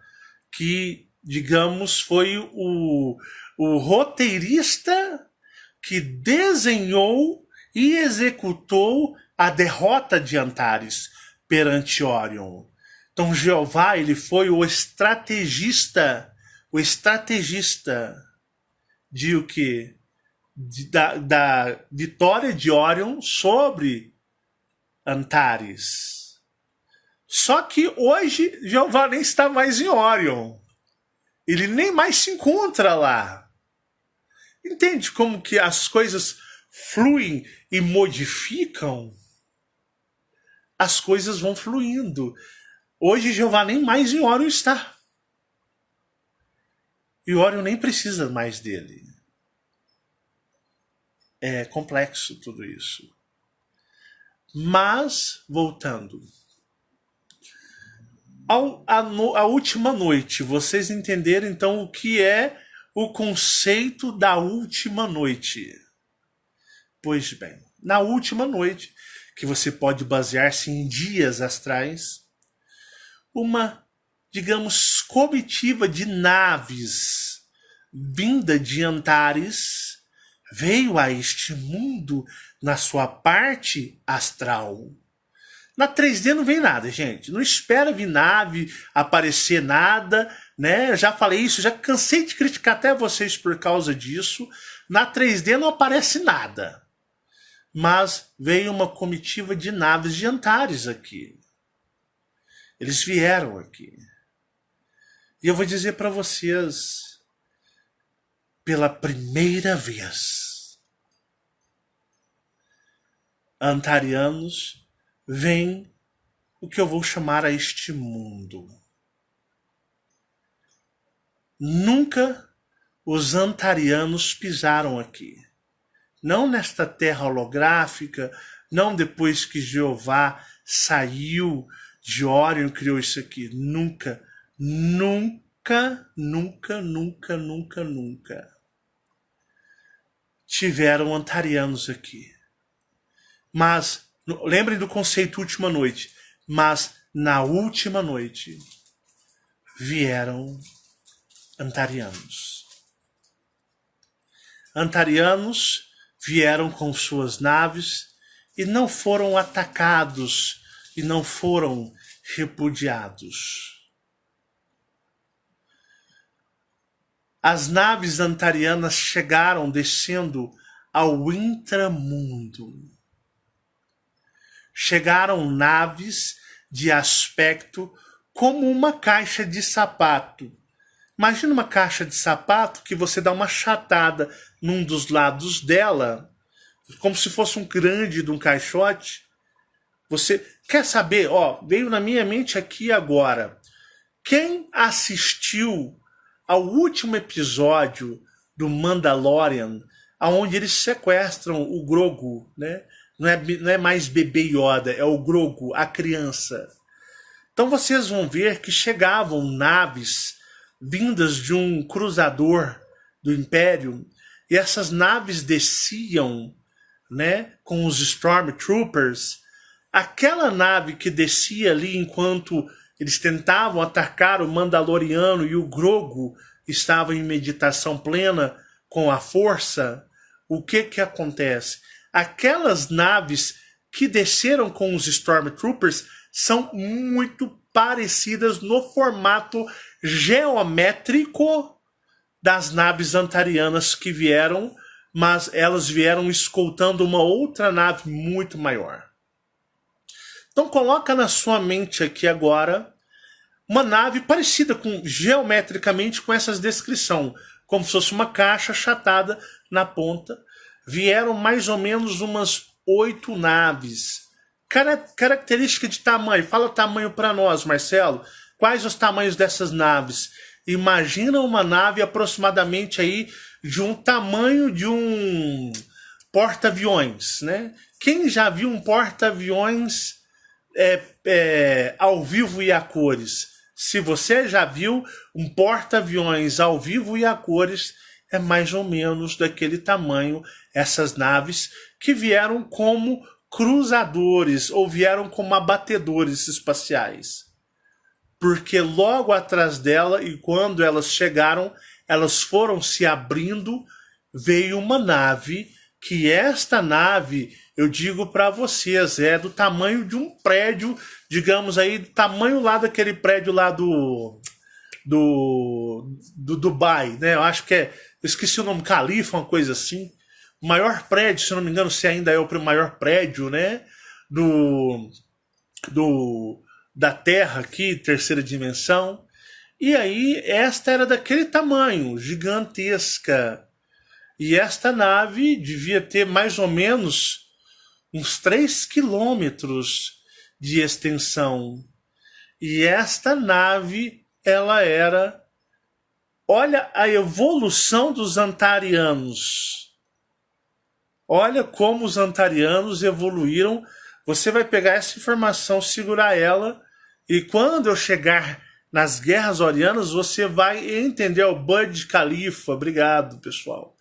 que, digamos, foi o roteirista que desenhou e executou a derrota de Antares perante Orion. Então Jeová, ele foi o estrategista de o quê? Da vitória de Orion sobre Antares. Só que hoje Jeová nem está mais em Orion. Ele nem mais se encontra lá. Entende como que as coisas fluem e modificam? As coisas vão fluindo. Hoje Jeová nem mais em Orion está. E Orion nem precisa mais dele. É complexo tudo isso. Mas, voltando. A última noite, vocês entenderam então o que é o conceito da última noite. Pois bem, na última noite, que você pode basear-se em dias astrais, uma, digamos, comitiva de naves vinda de Antares veio a este mundo na sua parte astral. Na 3D não vem nada, gente. Não espera vir nave, aparecer nada, né? Eu já falei isso, já cansei de criticar até vocês por causa disso. Na 3D não aparece nada. Mas veio uma comitiva de naves de Antares aqui. Eles vieram aqui. E eu vou dizer para vocês, pela primeira vez, antarianos vêm o que eu vou chamar a este mundo. Nunca os antarianos pisaram aqui. Não nesta terra holográfica, não depois que Jeová saiu de Órion e criou isso aqui. Nunca, nunca, nunca, nunca, nunca, nunca tiveram antarianos aqui. Mas, lembrem do conceito última noite, mas na última noite vieram antarianos. Antarianos vieram com suas naves e não foram atacados e não foram repudiados. As naves antarianas chegaram descendo ao intramundo. Chegaram naves de aspecto como uma caixa de sapato. Imagina uma caixa de sapato que você dá uma achatada num dos lados dela, como se fosse um grande de um caixote. Você quer saber? Veio na minha mente aqui agora. Quem assistiu ao último episódio do Mandalorian, onde eles sequestram o Grogu, né? Não é mais bebê Yoda, é o Grogu, a criança. Então vocês vão ver que chegavam naves vindas de um cruzador do Império, e essas naves desciam, né, com os Stormtroopers. Aquela nave que descia ali enquanto eles tentavam atacar o Mandaloriano e o Grogu estava em meditação plena com a força, o que acontece? Aquelas naves que desceram com os Stormtroopers são muito parecidas no formato geométrico das naves antarianas que vieram, mas elas vieram escoltando uma outra nave muito maior. Então coloca na sua mente aqui agora uma nave parecida geometricamente com essas descrições, como se fosse uma caixa achatada na ponta. Vieram mais ou menos umas 8 naves. Característica de tamanho. Fala tamanho para nós, Marcelo. Quais os tamanhos dessas naves? Imagina uma nave aproximadamente aí de um tamanho de um porta-aviões, né? Quem já viu um porta-aviões ao vivo e a cores? Se você já viu um porta-aviões ao vivo e a cores, é mais ou menos daquele tamanho essas naves que vieram como cruzadores ou vieram como abatedores espaciais. Porque logo atrás dela, e quando elas chegaram, elas foram se abrindo, veio uma nave, que esta nave, eu digo para vocês, é do tamanho de um prédio, digamos aí, do tamanho lá daquele prédio lá do Dubai, né? Eu acho que eu esqueci o nome, Califa, uma coisa assim. O maior prédio, se eu não me engano, se ainda é o maior prédio, né? Da Terra aqui, terceira dimensão. E aí, esta era daquele tamanho, gigantesca. E esta nave devia ter mais ou menos uns 3 quilômetros de extensão. E esta nave, ela era... Olha a evolução dos antarianos. Olha como os antarianos evoluíram. Você vai pegar essa informação, segurar ela, e quando eu chegar nas guerras orianas, você vai entender o Bud Khalifa. Obrigado, pessoal.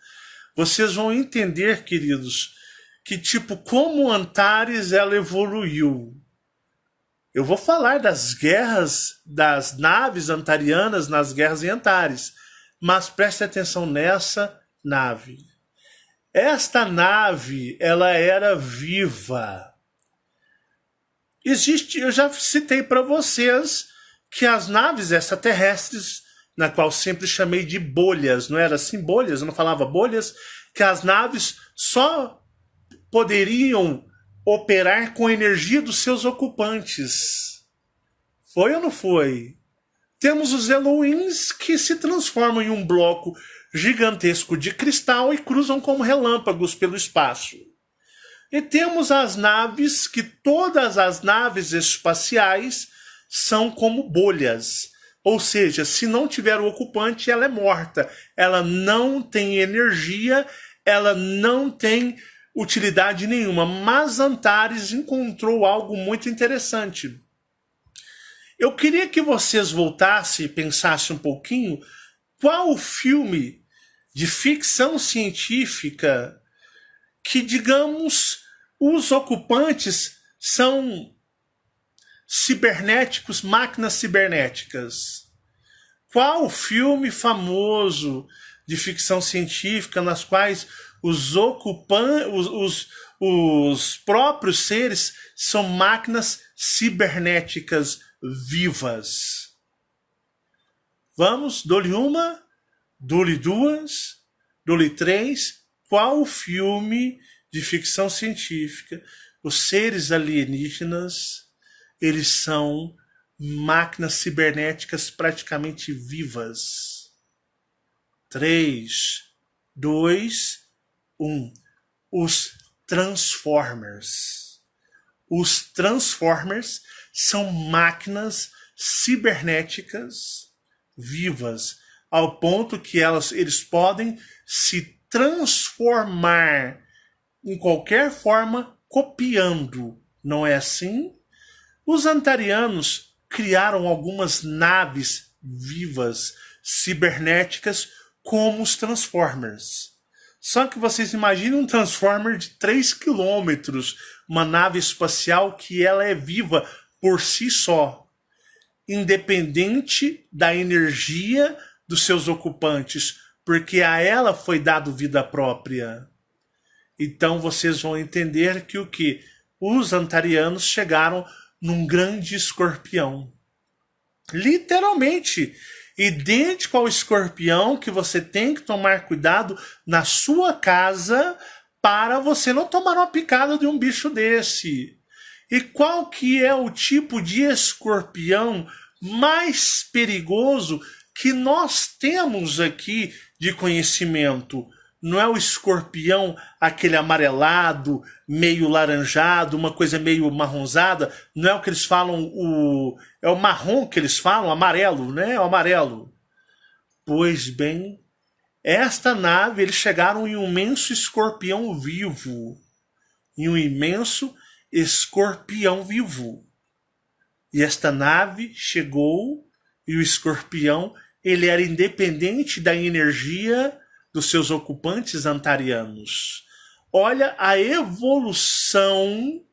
Vocês vão entender, queridos, que como Antares ela evoluiu. Eu vou falar das guerras das naves antarianas nas guerras em Antares, mas preste atenção nessa nave. Esta nave, ela era viva. Eu já citei para vocês que as naves extraterrestres, na qual sempre chamei de bolhas, não era assim bolhas, eu não falava bolhas, que as naves só poderiam operar com a energia dos seus ocupantes. Foi ou não foi? Temos os Elohims que se transformam em um bloco gigantesco de cristal e cruzam como relâmpagos pelo espaço. E temos as naves, que todas as naves espaciais são como bolhas. Ou seja, se não tiver o ocupante, ela é morta. Ela não tem energia, ela não tem utilidade nenhuma. Mas Antares encontrou algo muito interessante. Eu queria que vocês voltassem e pensassem um pouquinho qual o filme de ficção científica que, digamos, os ocupantes são cibernéticos, máquinas cibernéticas. Qual filme famoso de ficção científica nas quais os ocupantes, os próprios seres são máquinas cibernéticas vivas? Vamos, dou-lhe uma, dou-lhe duas, dou-lhe três. Qual o filme de ficção científica? Os seres alienígenas, eles são máquinas cibernéticas praticamente vivas. 3, 2, 1. Os Transformers. Os Transformers são máquinas cibernéticas vivas, ao ponto que eles podem se transformar em qualquer forma copiando. Não é assim? Os antarianos criaram algumas naves vivas, cibernéticas, como os Transformers. Só que vocês imaginem um Transformer de 3 quilômetros, uma nave espacial que ela é viva por si só, independente da energia dos seus ocupantes, porque a ela foi dado vida própria. Então vocês vão entender que o que? Os antarianos chegaram num grande escorpião. Literalmente, idêntico ao escorpião, que você tem que tomar cuidado na sua casa para você não tomar uma picada de um bicho desse. E qual que é o tipo de escorpião mais perigoso que nós temos aqui de conhecimento? Não é o escorpião, aquele amarelado, meio laranjado, uma coisa meio marronzada. Não é o que eles falam, é o marrom que eles falam, amarelo, né? É o amarelo. Pois bem, esta nave, eles chegaram em um imenso escorpião vivo. Em um imenso escorpião vivo. E esta nave chegou e o escorpião, ele era independente da energia dos seus ocupantes antarianos. Olha a evolução.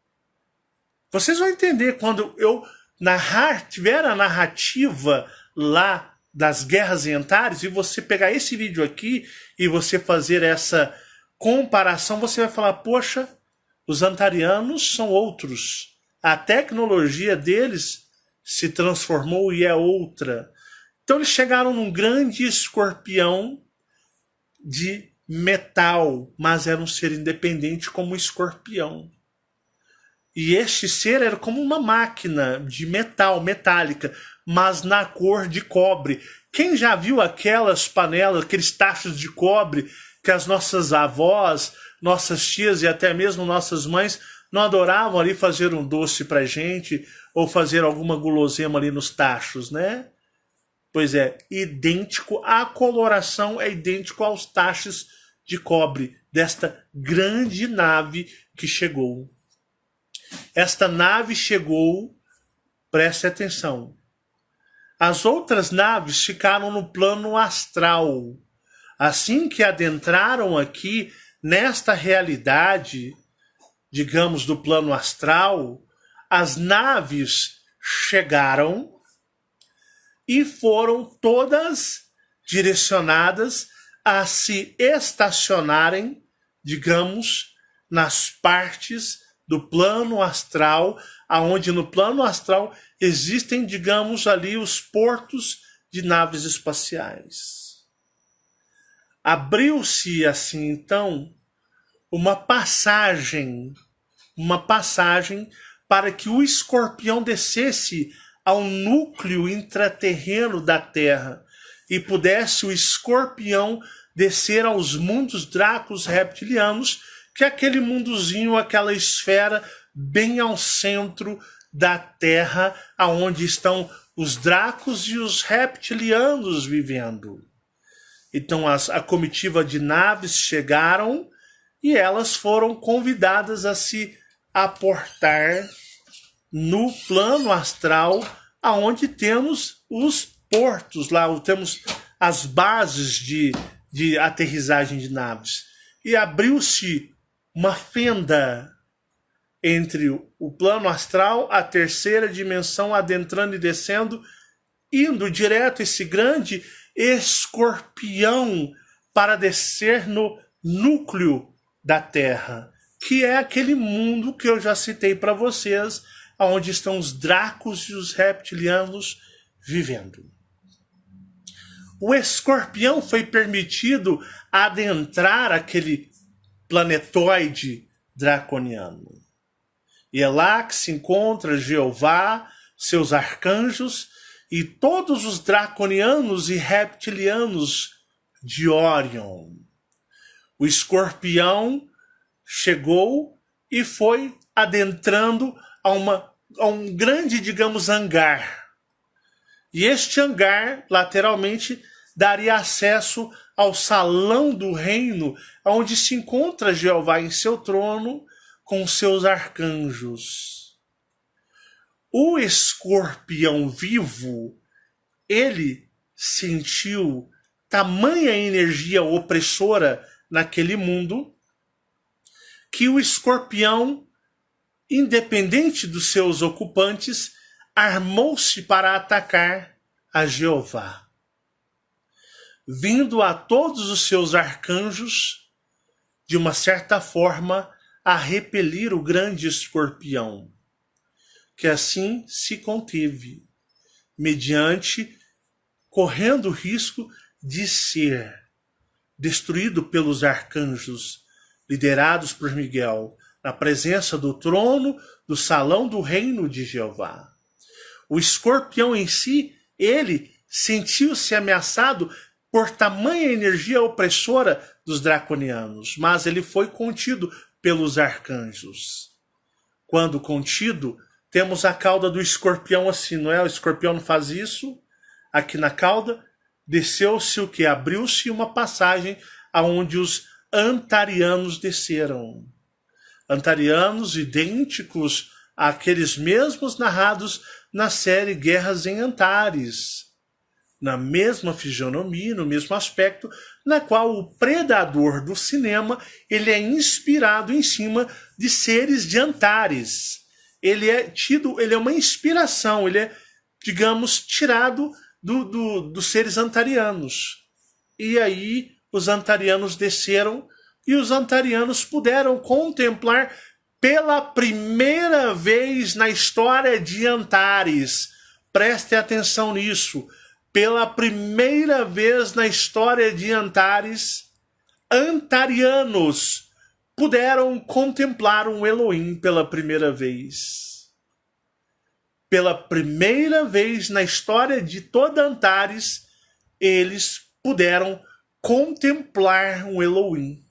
Vocês vão entender quando eu tiver a narrativa lá das guerras em Antares, e você pegar esse vídeo aqui e você fazer essa comparação, você vai falar, poxa, os antarianos são outros. A tecnologia deles se transformou e é outra. Então eles chegaram num grande escorpião de metal, mas era um ser independente como um escorpião. E este ser era como uma máquina de metal, metálica, mas na cor de cobre. Quem já viu aquelas panelas, aqueles tachos de cobre que as nossas avós, nossas tias e até mesmo nossas mães não adoravam ali fazer um doce pra gente ou fazer alguma guloseima ali nos tachos, né? Pois é, idêntico, a coloração é idêntico aos tachos de cobre desta grande nave que chegou. Esta nave chegou, preste atenção. As outras naves ficaram no plano astral. Assim que adentraram aqui nesta realidade, digamos, do plano astral, as naves chegaram e foram todas direcionadas a se estacionarem digamos, nas partes do plano astral, aonde no plano astral existem, digamos, ali os portos de naves espaciais. Abriu-se assim, então, uma passagem para que o escorpião descesse ao núcleo intraterreno da Terra e pudesse o escorpião descer aos mundos dracos reptilianos, que é aquele mundozinho, aquela esfera bem ao centro da Terra, aonde estão os dracos e os reptilianos vivendo. Então a comitiva de naves chegaram e elas foram convidadas a se aportar no plano astral, aonde temos os portos lá, temos as bases de aterrissagem de naves. E abriu-se uma fenda entre o plano astral, a terceira dimensão, adentrando e descendo, indo direto esse grande escorpião para descer no núcleo da Terra, que é aquele mundo que eu já citei para vocês, onde estão os dracos e os reptilianos vivendo. O escorpião foi permitido adentrar aquele planetoide draconiano. E é lá que se encontra Jeová, seus arcanjos e todos os draconianos e reptilianos de Órion. O escorpião chegou e foi adentrando a um grande, digamos, hangar. E este hangar, lateralmente, daria acesso ao salão do reino, onde se encontra Jeová em seu trono com seus arcanjos. O escorpião vivo, ele sentiu tamanha energia opressora naquele mundo, que o escorpião, independente dos seus ocupantes, armou-se para atacar a Jeová. Vindo a todos os seus arcanjos, de uma certa forma, a repelir o grande escorpião, que assim se conteve, mediante correndo o risco de ser destruído pelos arcanjos, liderados por Miguel, na presença do trono do salão do reino de Jeová. O escorpião em si, ele sentiu-se ameaçado por tamanha energia opressora dos draconianos, mas ele foi contido pelos arcanjos. Quando contido, temos a cauda do escorpião assim, não é? O escorpião não faz isso. Aqui na cauda, desceu-se o que? Abriu-se uma passagem aonde os antarianos desceram. Antarianos idênticos àqueles mesmos narrados na série Guerras em Antares, na mesma fisionomia, no mesmo aspecto, na qual o predador do cinema ele é inspirado em cima de seres de Antares. Ele é uma inspiração, ele é, digamos, tirado dos seres antarianos. E aí os antarianos desceram e os antarianos puderam contemplar pela primeira vez na história de Antares. Preste atenção nisso. Pela primeira vez na história de Antares, antarianos puderam contemplar um Elohim pela primeira vez. Pela primeira vez na história de toda Antares, eles puderam contemplar um Elohim.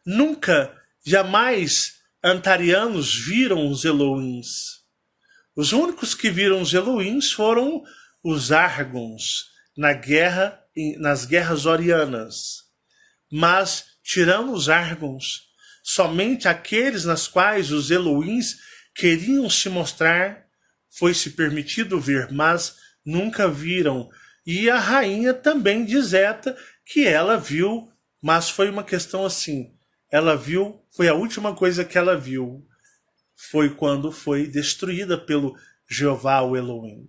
Nunca, jamais, antarianos viram os Elohims. Os únicos que viram os Elohims foram os Argons nas guerras orianas. Mas, tirando os Argons, somente aqueles nas quais os Elohims queriam se mostrar, foi-se permitido ver, mas nunca viram. E a rainha também diz Zeta que ela viu, mas foi uma questão assim. Ela viu, foi a última coisa que ela viu. Foi quando foi destruída pelo Jeová, o Elohim.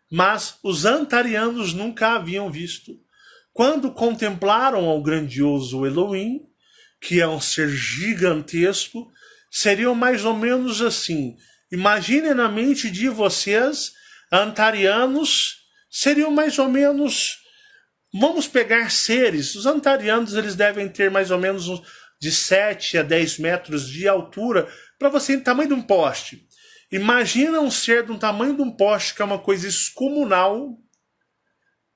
Mas os antarianos nunca haviam visto. Quando contemplaram ao grandioso Elohim, que é um ser gigantesco, seriam mais ou menos assim. Imaginem na mente de vocês, antarianos, seriam mais ou menos. Vamos pegar seres. Os antarianos eles devem ter mais ou menos de 7 a 10 metros de altura, para você em tamanho de um poste. Imagina um ser do tamanho de um poste, que é uma coisa excomunal,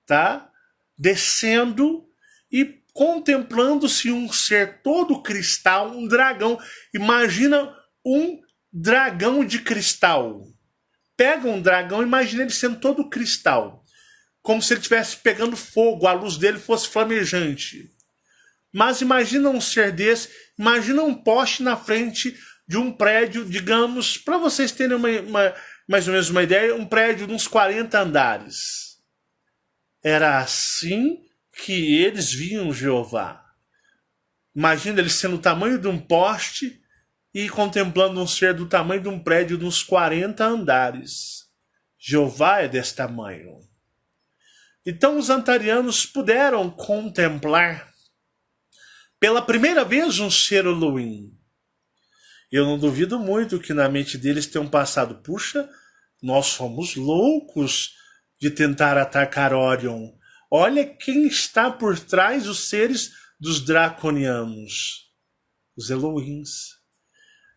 tá? Descendo e contemplando-se um ser todo cristal, um dragão. Imagina um dragão de cristal. Pega um dragão, imagina ele sendo todo cristal, como se ele estivesse pegando fogo, a luz dele fosse flamejante. Mas imagina um ser desse, imagina um poste na frente de um prédio, digamos, para vocês terem mais ou menos uma ideia, um prédio de uns 40 andares. Era assim que eles viam Jeová. Imagina ele sendo o tamanho de um poste e contemplando um ser do tamanho de um prédio de uns 40 andares. Jeová é desse tamanho. Então os antarianos puderam contemplar pela primeira vez um ser Elohim. Eu não duvido muito que na mente deles tenham passado, puxa, nós fomos loucos de tentar atacar Orion. Olha quem está por trás dos seres dos draconianos. Os Elohims.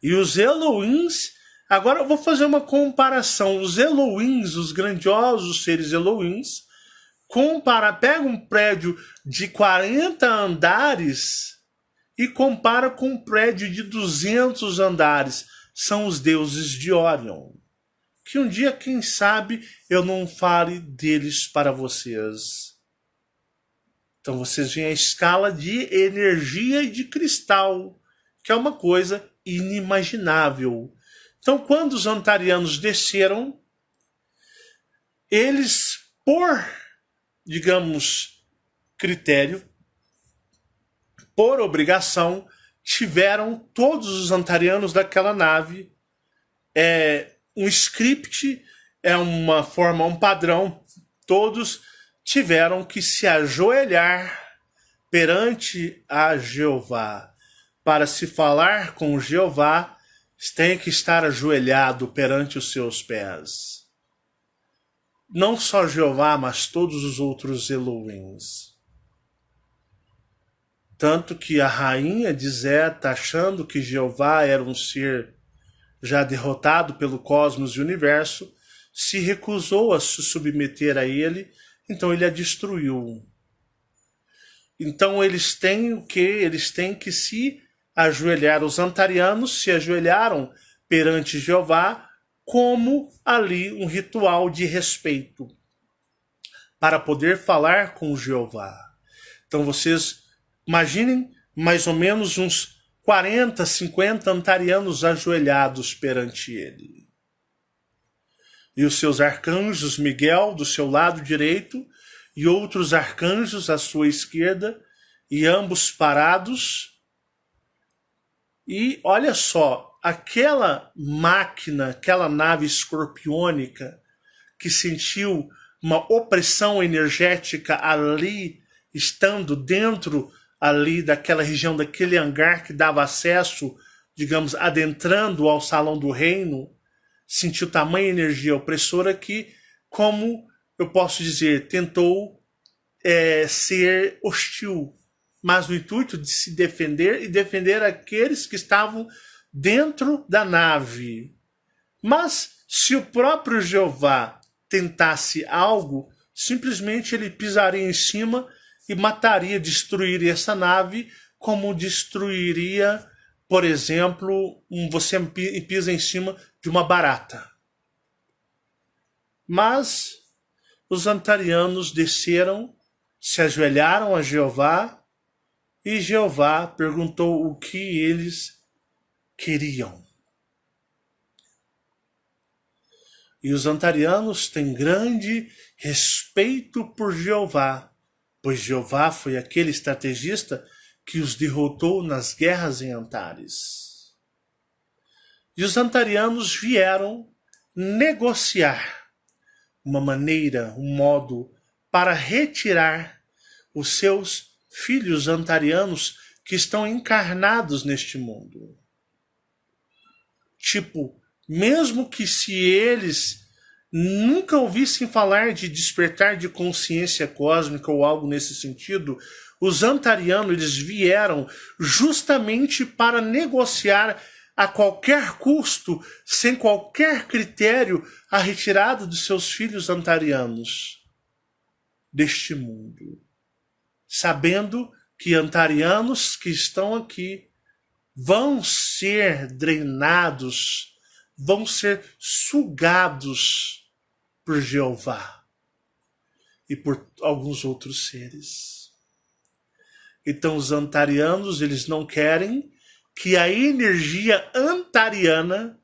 E os Elohims, agora eu vou fazer uma comparação. Os Elohims, os grandiosos seres Elohims, pega um prédio de 40 andares e compara com um prédio de 200 andares. São os deuses de Orion. Que um dia, quem sabe, eu não fale deles para vocês. Então vocês veem a escala de energia e de cristal, que é uma coisa inimaginável. Então, quando os antarianos desceram, eles, por, digamos, critério, por obrigação, tiveram todos os antarianos daquela nave um script, uma forma, um padrão, todos tiveram que se ajoelhar perante a Jeová. Para se falar com Jeová, tem que estar ajoelhado perante os seus pés. Não só Jeová, mas todos os outros Elohims. Tanto que a rainha de Zeta, achando que Jeová era um ser já derrotado pelo cosmos e universo, se recusou a se submeter a ele, então ele a destruiu. Então eles têm o quê? Eles têm que se ajoelhar. Os antarianos se ajoelharam perante Jeová como ali um ritual de respeito para poder falar com Jeová. Então vocês imaginem mais ou menos uns 40, 50 antarianos ajoelhados perante ele. E os seus arcanjos, Miguel do seu lado direito e outros arcanjos à sua esquerda, e ambos parados. E olha só, aquela máquina, aquela nave escorpiônica que sentiu uma opressão energética ali, estando dentro ali daquela região, daquele hangar que dava acesso, digamos, adentrando ao Salão do Reino, sentiu tamanha energia opressora que, como eu posso dizer, tentou ser hostil, mas no intuito de se defender e defender aqueles que estavam dentro da nave. Mas se o próprio Jeová tentasse algo, simplesmente ele pisaria em cima e mataria, destruiria essa nave, como destruiria, por exemplo, você pisa em cima de uma barata. Mas os antarianos desceram, se ajoelharam a Jeová, e Jeová perguntou o que eles queriam. E os antarianos têm grande respeito por Jeová, pois Jeová foi aquele estrategista que os derrotou nas guerras em Antares. E os antarianos vieram negociar uma maneira, um modo para retirar os seus filhos antarianos que estão encarnados neste mundo. Tipo, mesmo que se eles nunca ouvissem falar de despertar de consciência cósmica ou algo nesse sentido, os Antarianos eles vieram justamente para negociar a qualquer custo, sem qualquer critério, a retirada dos seus filhos antarianos deste mundo. Sabendo que antarianos que estão aqui vão ser drenados, vão ser sugados por Jeová e por alguns outros seres. Então os antarianos, eles não querem que a energia antariana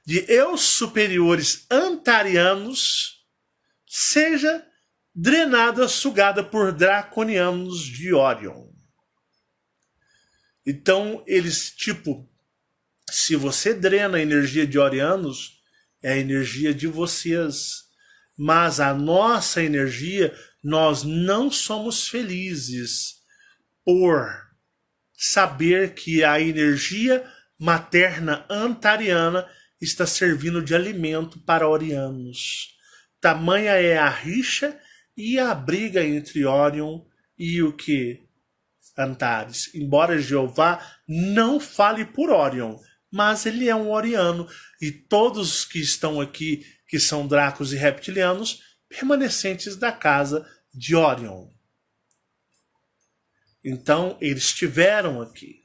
de eus superiores antarianos seja drenada, sugada por draconianos de Orion. Então eles, tipo, se você drena a energia de Orianos, é a energia de vocês. Mas a nossa energia, nós não somos felizes por saber que a energia materna antariana está servindo de alimento para Orianos. Tamanha é a rixa e a briga entre Orion e o que? Antares. Embora Jeová não fale por Orion, mas ele é um Oriano, e todos os que estão aqui, que são Dracos e Reptilianos, permanecentes da casa de Orion. Então, eles estiveram aqui.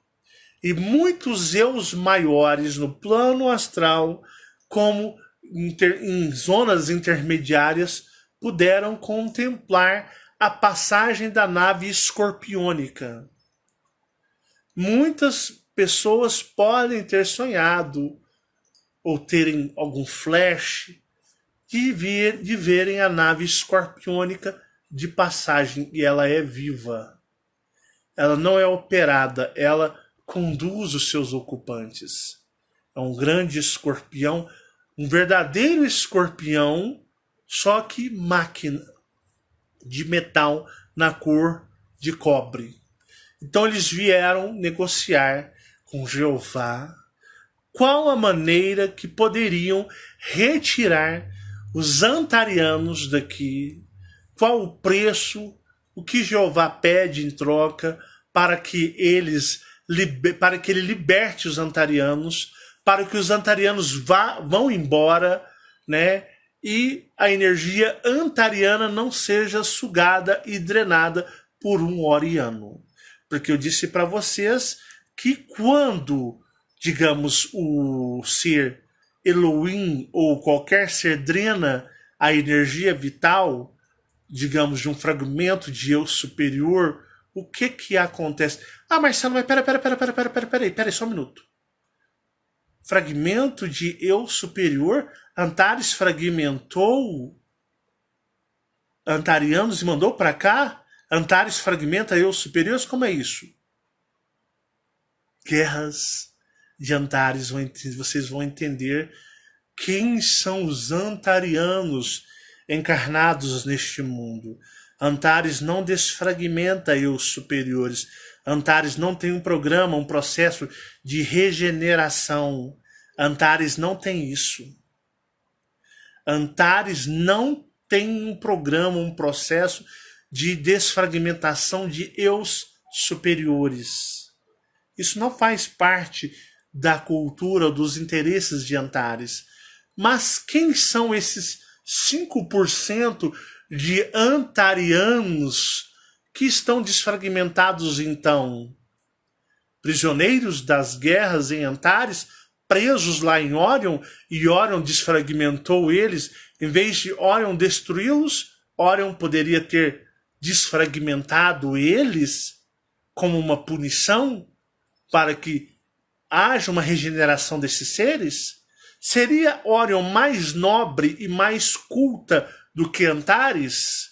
E muitos eus maiores no plano astral, como em zonas intermediárias, puderam contemplar a passagem da nave escorpiônica. Muitas pessoas podem ter sonhado ou terem algum flash de verem a nave escorpiônica de passagem, e ela é viva. Ela não é operada, ela conduz os seus ocupantes. É um grande escorpião, um verdadeiro escorpião, só que máquina de metal na cor de cobre. Então eles vieram negociar com Jeová qual a maneira que poderiam retirar os antarianos daqui, qual o preço, o que Jeová pede em troca para que ele liberte os antarianos, para que os antarianos vão embora, né? E a energia antariana não seja sugada e drenada por um oriano. Porque eu disse para vocês que quando, digamos, o ser Elohim ou qualquer ser drena a energia vital, digamos, de um fragmento de eu superior, o que acontece? Ah, Marcelo, mas peraí, só um minuto. Fragmento de eu superior, Antares fragmentou antarianos e mandou para cá? Antares fragmenta eu superiores? Como é isso? Guerras de Antares, vocês vão entender quem são os antarianos encarnados neste mundo. Antares não desfragmenta eu superiores. Antares não tem um programa, um processo de regeneração. Antares não tem isso. Antares não tem um programa, um processo de desfragmentação de eus superiores. Isso não faz parte da cultura, dos interesses de Antares. Mas quem são esses 5% de antarianos que estão desfragmentados então? Prisioneiros das guerras em Antares, presos lá em Orion, e Orion desfragmentou eles. Em vez de Orion destruí-los, Orion poderia ter desfragmentado eles como uma punição para que haja uma regeneração desses seres? Seria Orion mais nobre e mais culta do que Antares?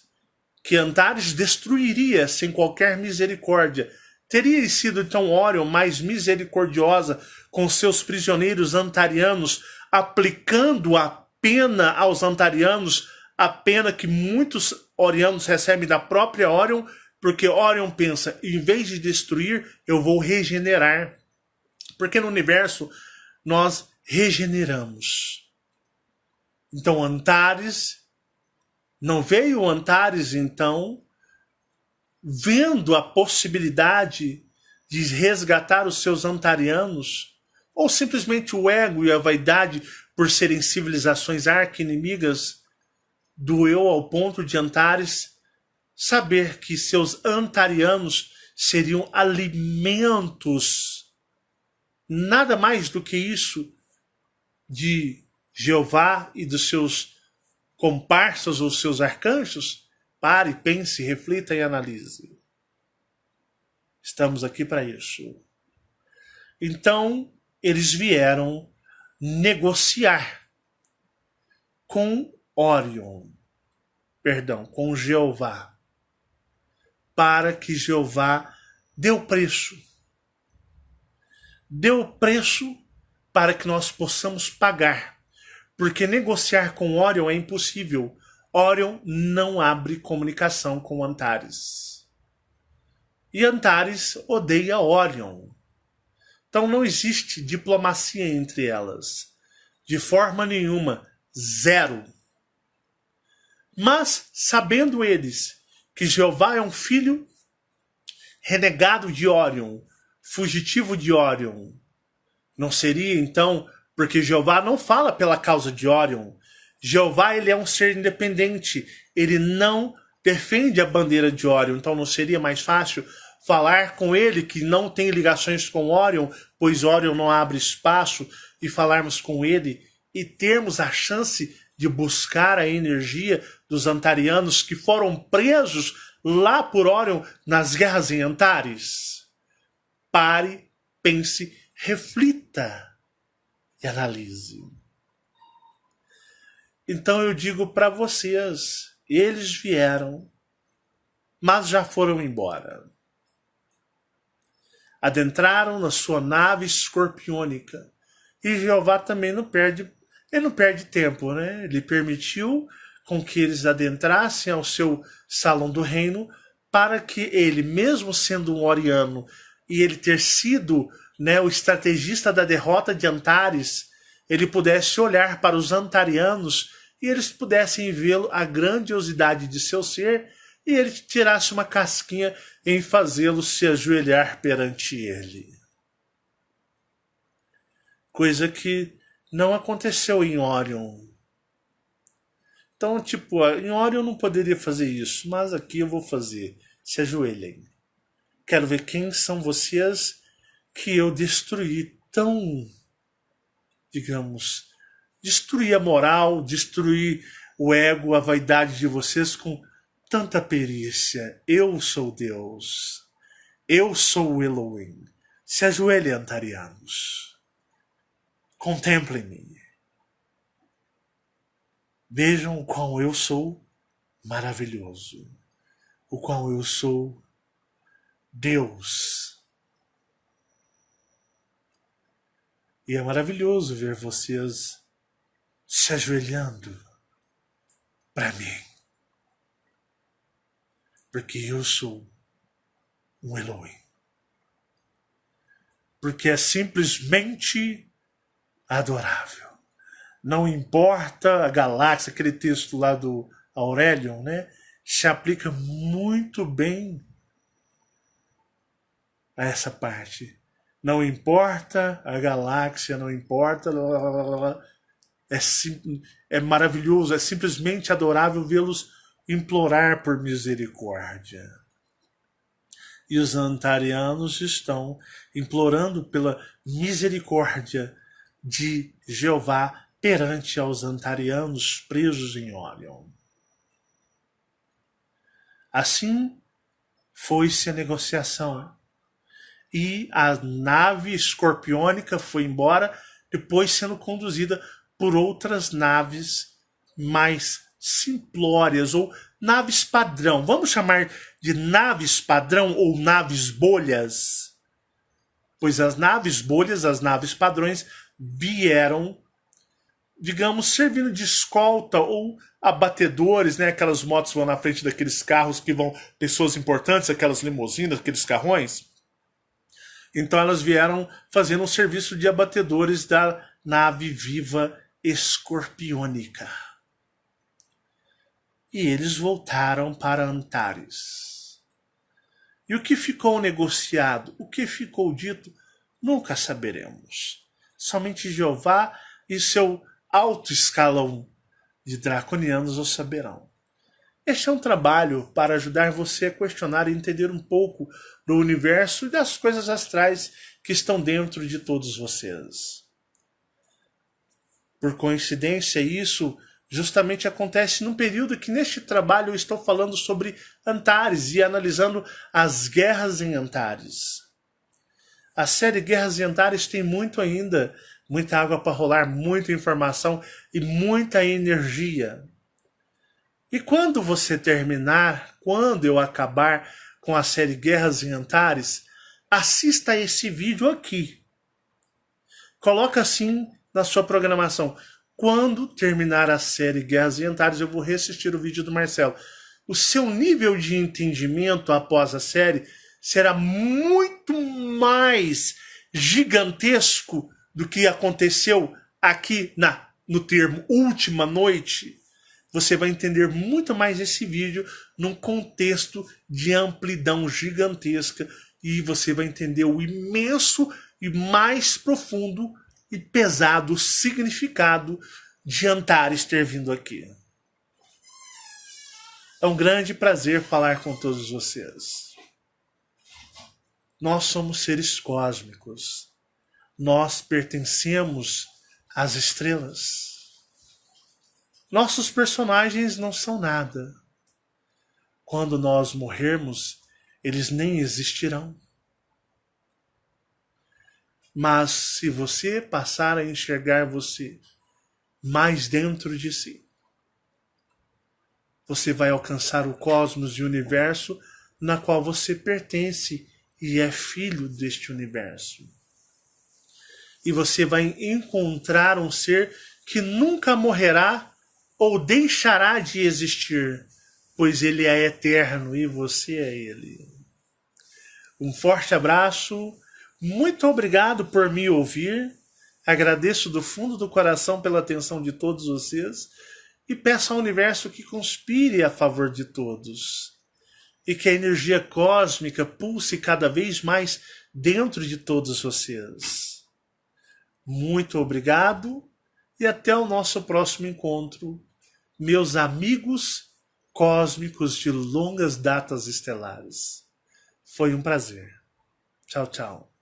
Que Antares destruiria sem qualquer misericórdia. Teria sido então Orion mais misericordiosa com seus prisioneiros antarianos, aplicando a pena aos antarianos, a pena que muitos orianos recebem da própria Orion, Porque Orion pensa, em vez de destruir, eu vou regenerar. Porque no universo nós regeneramos. Então Antares, não veio Antares então, vendo a possibilidade de resgatar os seus antarianos, ou simplesmente o ego e a vaidade por serem civilizações arqui-inimigas do eu ao ponto de Antares saber que seus antarianos seriam alimentos, nada mais do que isso, de Jeová e dos seus comparsas ou seus arcanjos? Pare, pense, reflita e analise. Estamos aqui para isso. Então, eles vieram negociar com Orion, com Jeová, para que Jeová deu preço. Deu preço para que nós possamos pagar. Porque negociar com Orion é impossível. Orion não abre comunicação com Antares. E Antares odeia Orion. Então não existe diplomacia entre elas. De forma nenhuma. Zero. Mas, sabendo eles que Jeová é um filho renegado de Orion, fugitivo de Orion, não seria então, porque Jeová não fala pela causa de Orion. Jeová, ele é um ser independente, ele não defende a bandeira de Orion, então não seria mais fácil falar com ele que não tem ligações com Orion, pois Orion não abre espaço, e falarmos com ele e termos a chance de buscar a energia dos antarianos que foram presos lá por Orion nas guerras em Antares? Pare, pense, reflita e analise. Então eu digo para vocês, eles vieram, mas já foram embora. Adentraram na sua nave escorpiônica. E Jeová também não perde tempo, né? Ele permitiu com que eles adentrassem ao seu salão do reino para que ele, mesmo sendo um oriano, e ele ter sido, né, o estrategista da derrota de Antares, ele pudesse olhar para os antarianos e eles pudessem vê-lo a grandiosidade de seu ser e ele tirasse uma casquinha em fazê-lo se ajoelhar perante ele. Coisa que não aconteceu em Orion. Então, em Orion eu não poderia fazer isso, mas aqui eu vou fazer. Se ajoelhem. Quero ver quem são vocês que eu destruí tão, digamos, destruí a moral, destruí o ego, a vaidade de vocês com tanta perícia. Eu sou Deus. Eu sou o Elohim. Se ajoelhem, antarianos. Contemplem-me. Vejam o qual eu sou maravilhoso. O qual eu sou Deus. E é maravilhoso ver vocês se ajoelhando para mim. Porque eu sou um Elohim. Porque é simplesmente adorável. Não importa a galáxia, aquele texto lá do Aurelion, né? Se aplica muito bem a essa parte. Não importa a galáxia, não importa... É maravilhoso, é simplesmente adorável vê-los implorar por misericórdia. E os antarianos estão implorando pela misericórdia de Jeová perante aos antarianos presos em Orion. Assim foi-se a negociação. E a nave escorpiônica foi embora, depois sendo conduzida por outras naves mais simplórias, ou naves padrão. Vamos chamar de naves padrão ou naves bolhas? Pois as naves bolhas, as naves padrões, vieram digamos, servindo de escolta ou abatedores, né? Aquelas motos vão na frente daqueles carros que vão pessoas importantes, aquelas limusinas, aqueles carrões. Então elas vieram fazendo um serviço de abatedores da nave viva escorpiônica. E eles voltaram para Antares. E o que ficou negociado, o que ficou dito, nunca saberemos. Somente Jeová e seu alto escalão de draconianos o saberão. Este é um trabalho para ajudar você a questionar e entender um pouco do universo e das coisas astrais que estão dentro de todos vocês. Por coincidência, isso justamente acontece num período que neste trabalho eu estou falando sobre Antares e analisando as guerras em Antares. A série Guerras em Antares tem muito ainda, muita água para rolar, muita informação e muita energia. E quando você terminar, quando eu acabar com a série Guerras em Antares, assista a esse vídeo aqui. Coloca assim na sua programação. Quando terminar a série Guerras em Antares, eu vou reassistir o vídeo do Marcelo. O seu nível de entendimento após a série será muito mais gigantesco do que aconteceu aqui no termo Última Noite. Você vai entender muito mais esse vídeo num contexto de amplidão gigantesca e você vai entender o imenso e mais profundo e pesado significado de Antares ter vindo aqui. É um grande prazer falar com todos vocês. Nós somos seres cósmicos. Nós pertencemos às estrelas. Nossos personagens não são nada. Quando nós morrermos, eles nem existirão. Mas se você passar a enxergar você mais dentro de si, você vai alcançar o cosmos e o universo na qual você pertence e é filho deste universo. E você vai encontrar um ser que nunca morrerá ou deixará de existir, pois ele é eterno e você é ele. Um forte abraço, muito obrigado por me ouvir, agradeço do fundo do coração pela atenção de todos vocês e peço ao universo que conspire a favor de todos e que a energia cósmica pulse cada vez mais dentro de todos vocês. Muito obrigado e até o nosso próximo encontro, meus amigos cósmicos de longas datas estelares. Foi um prazer. Tchau, tchau.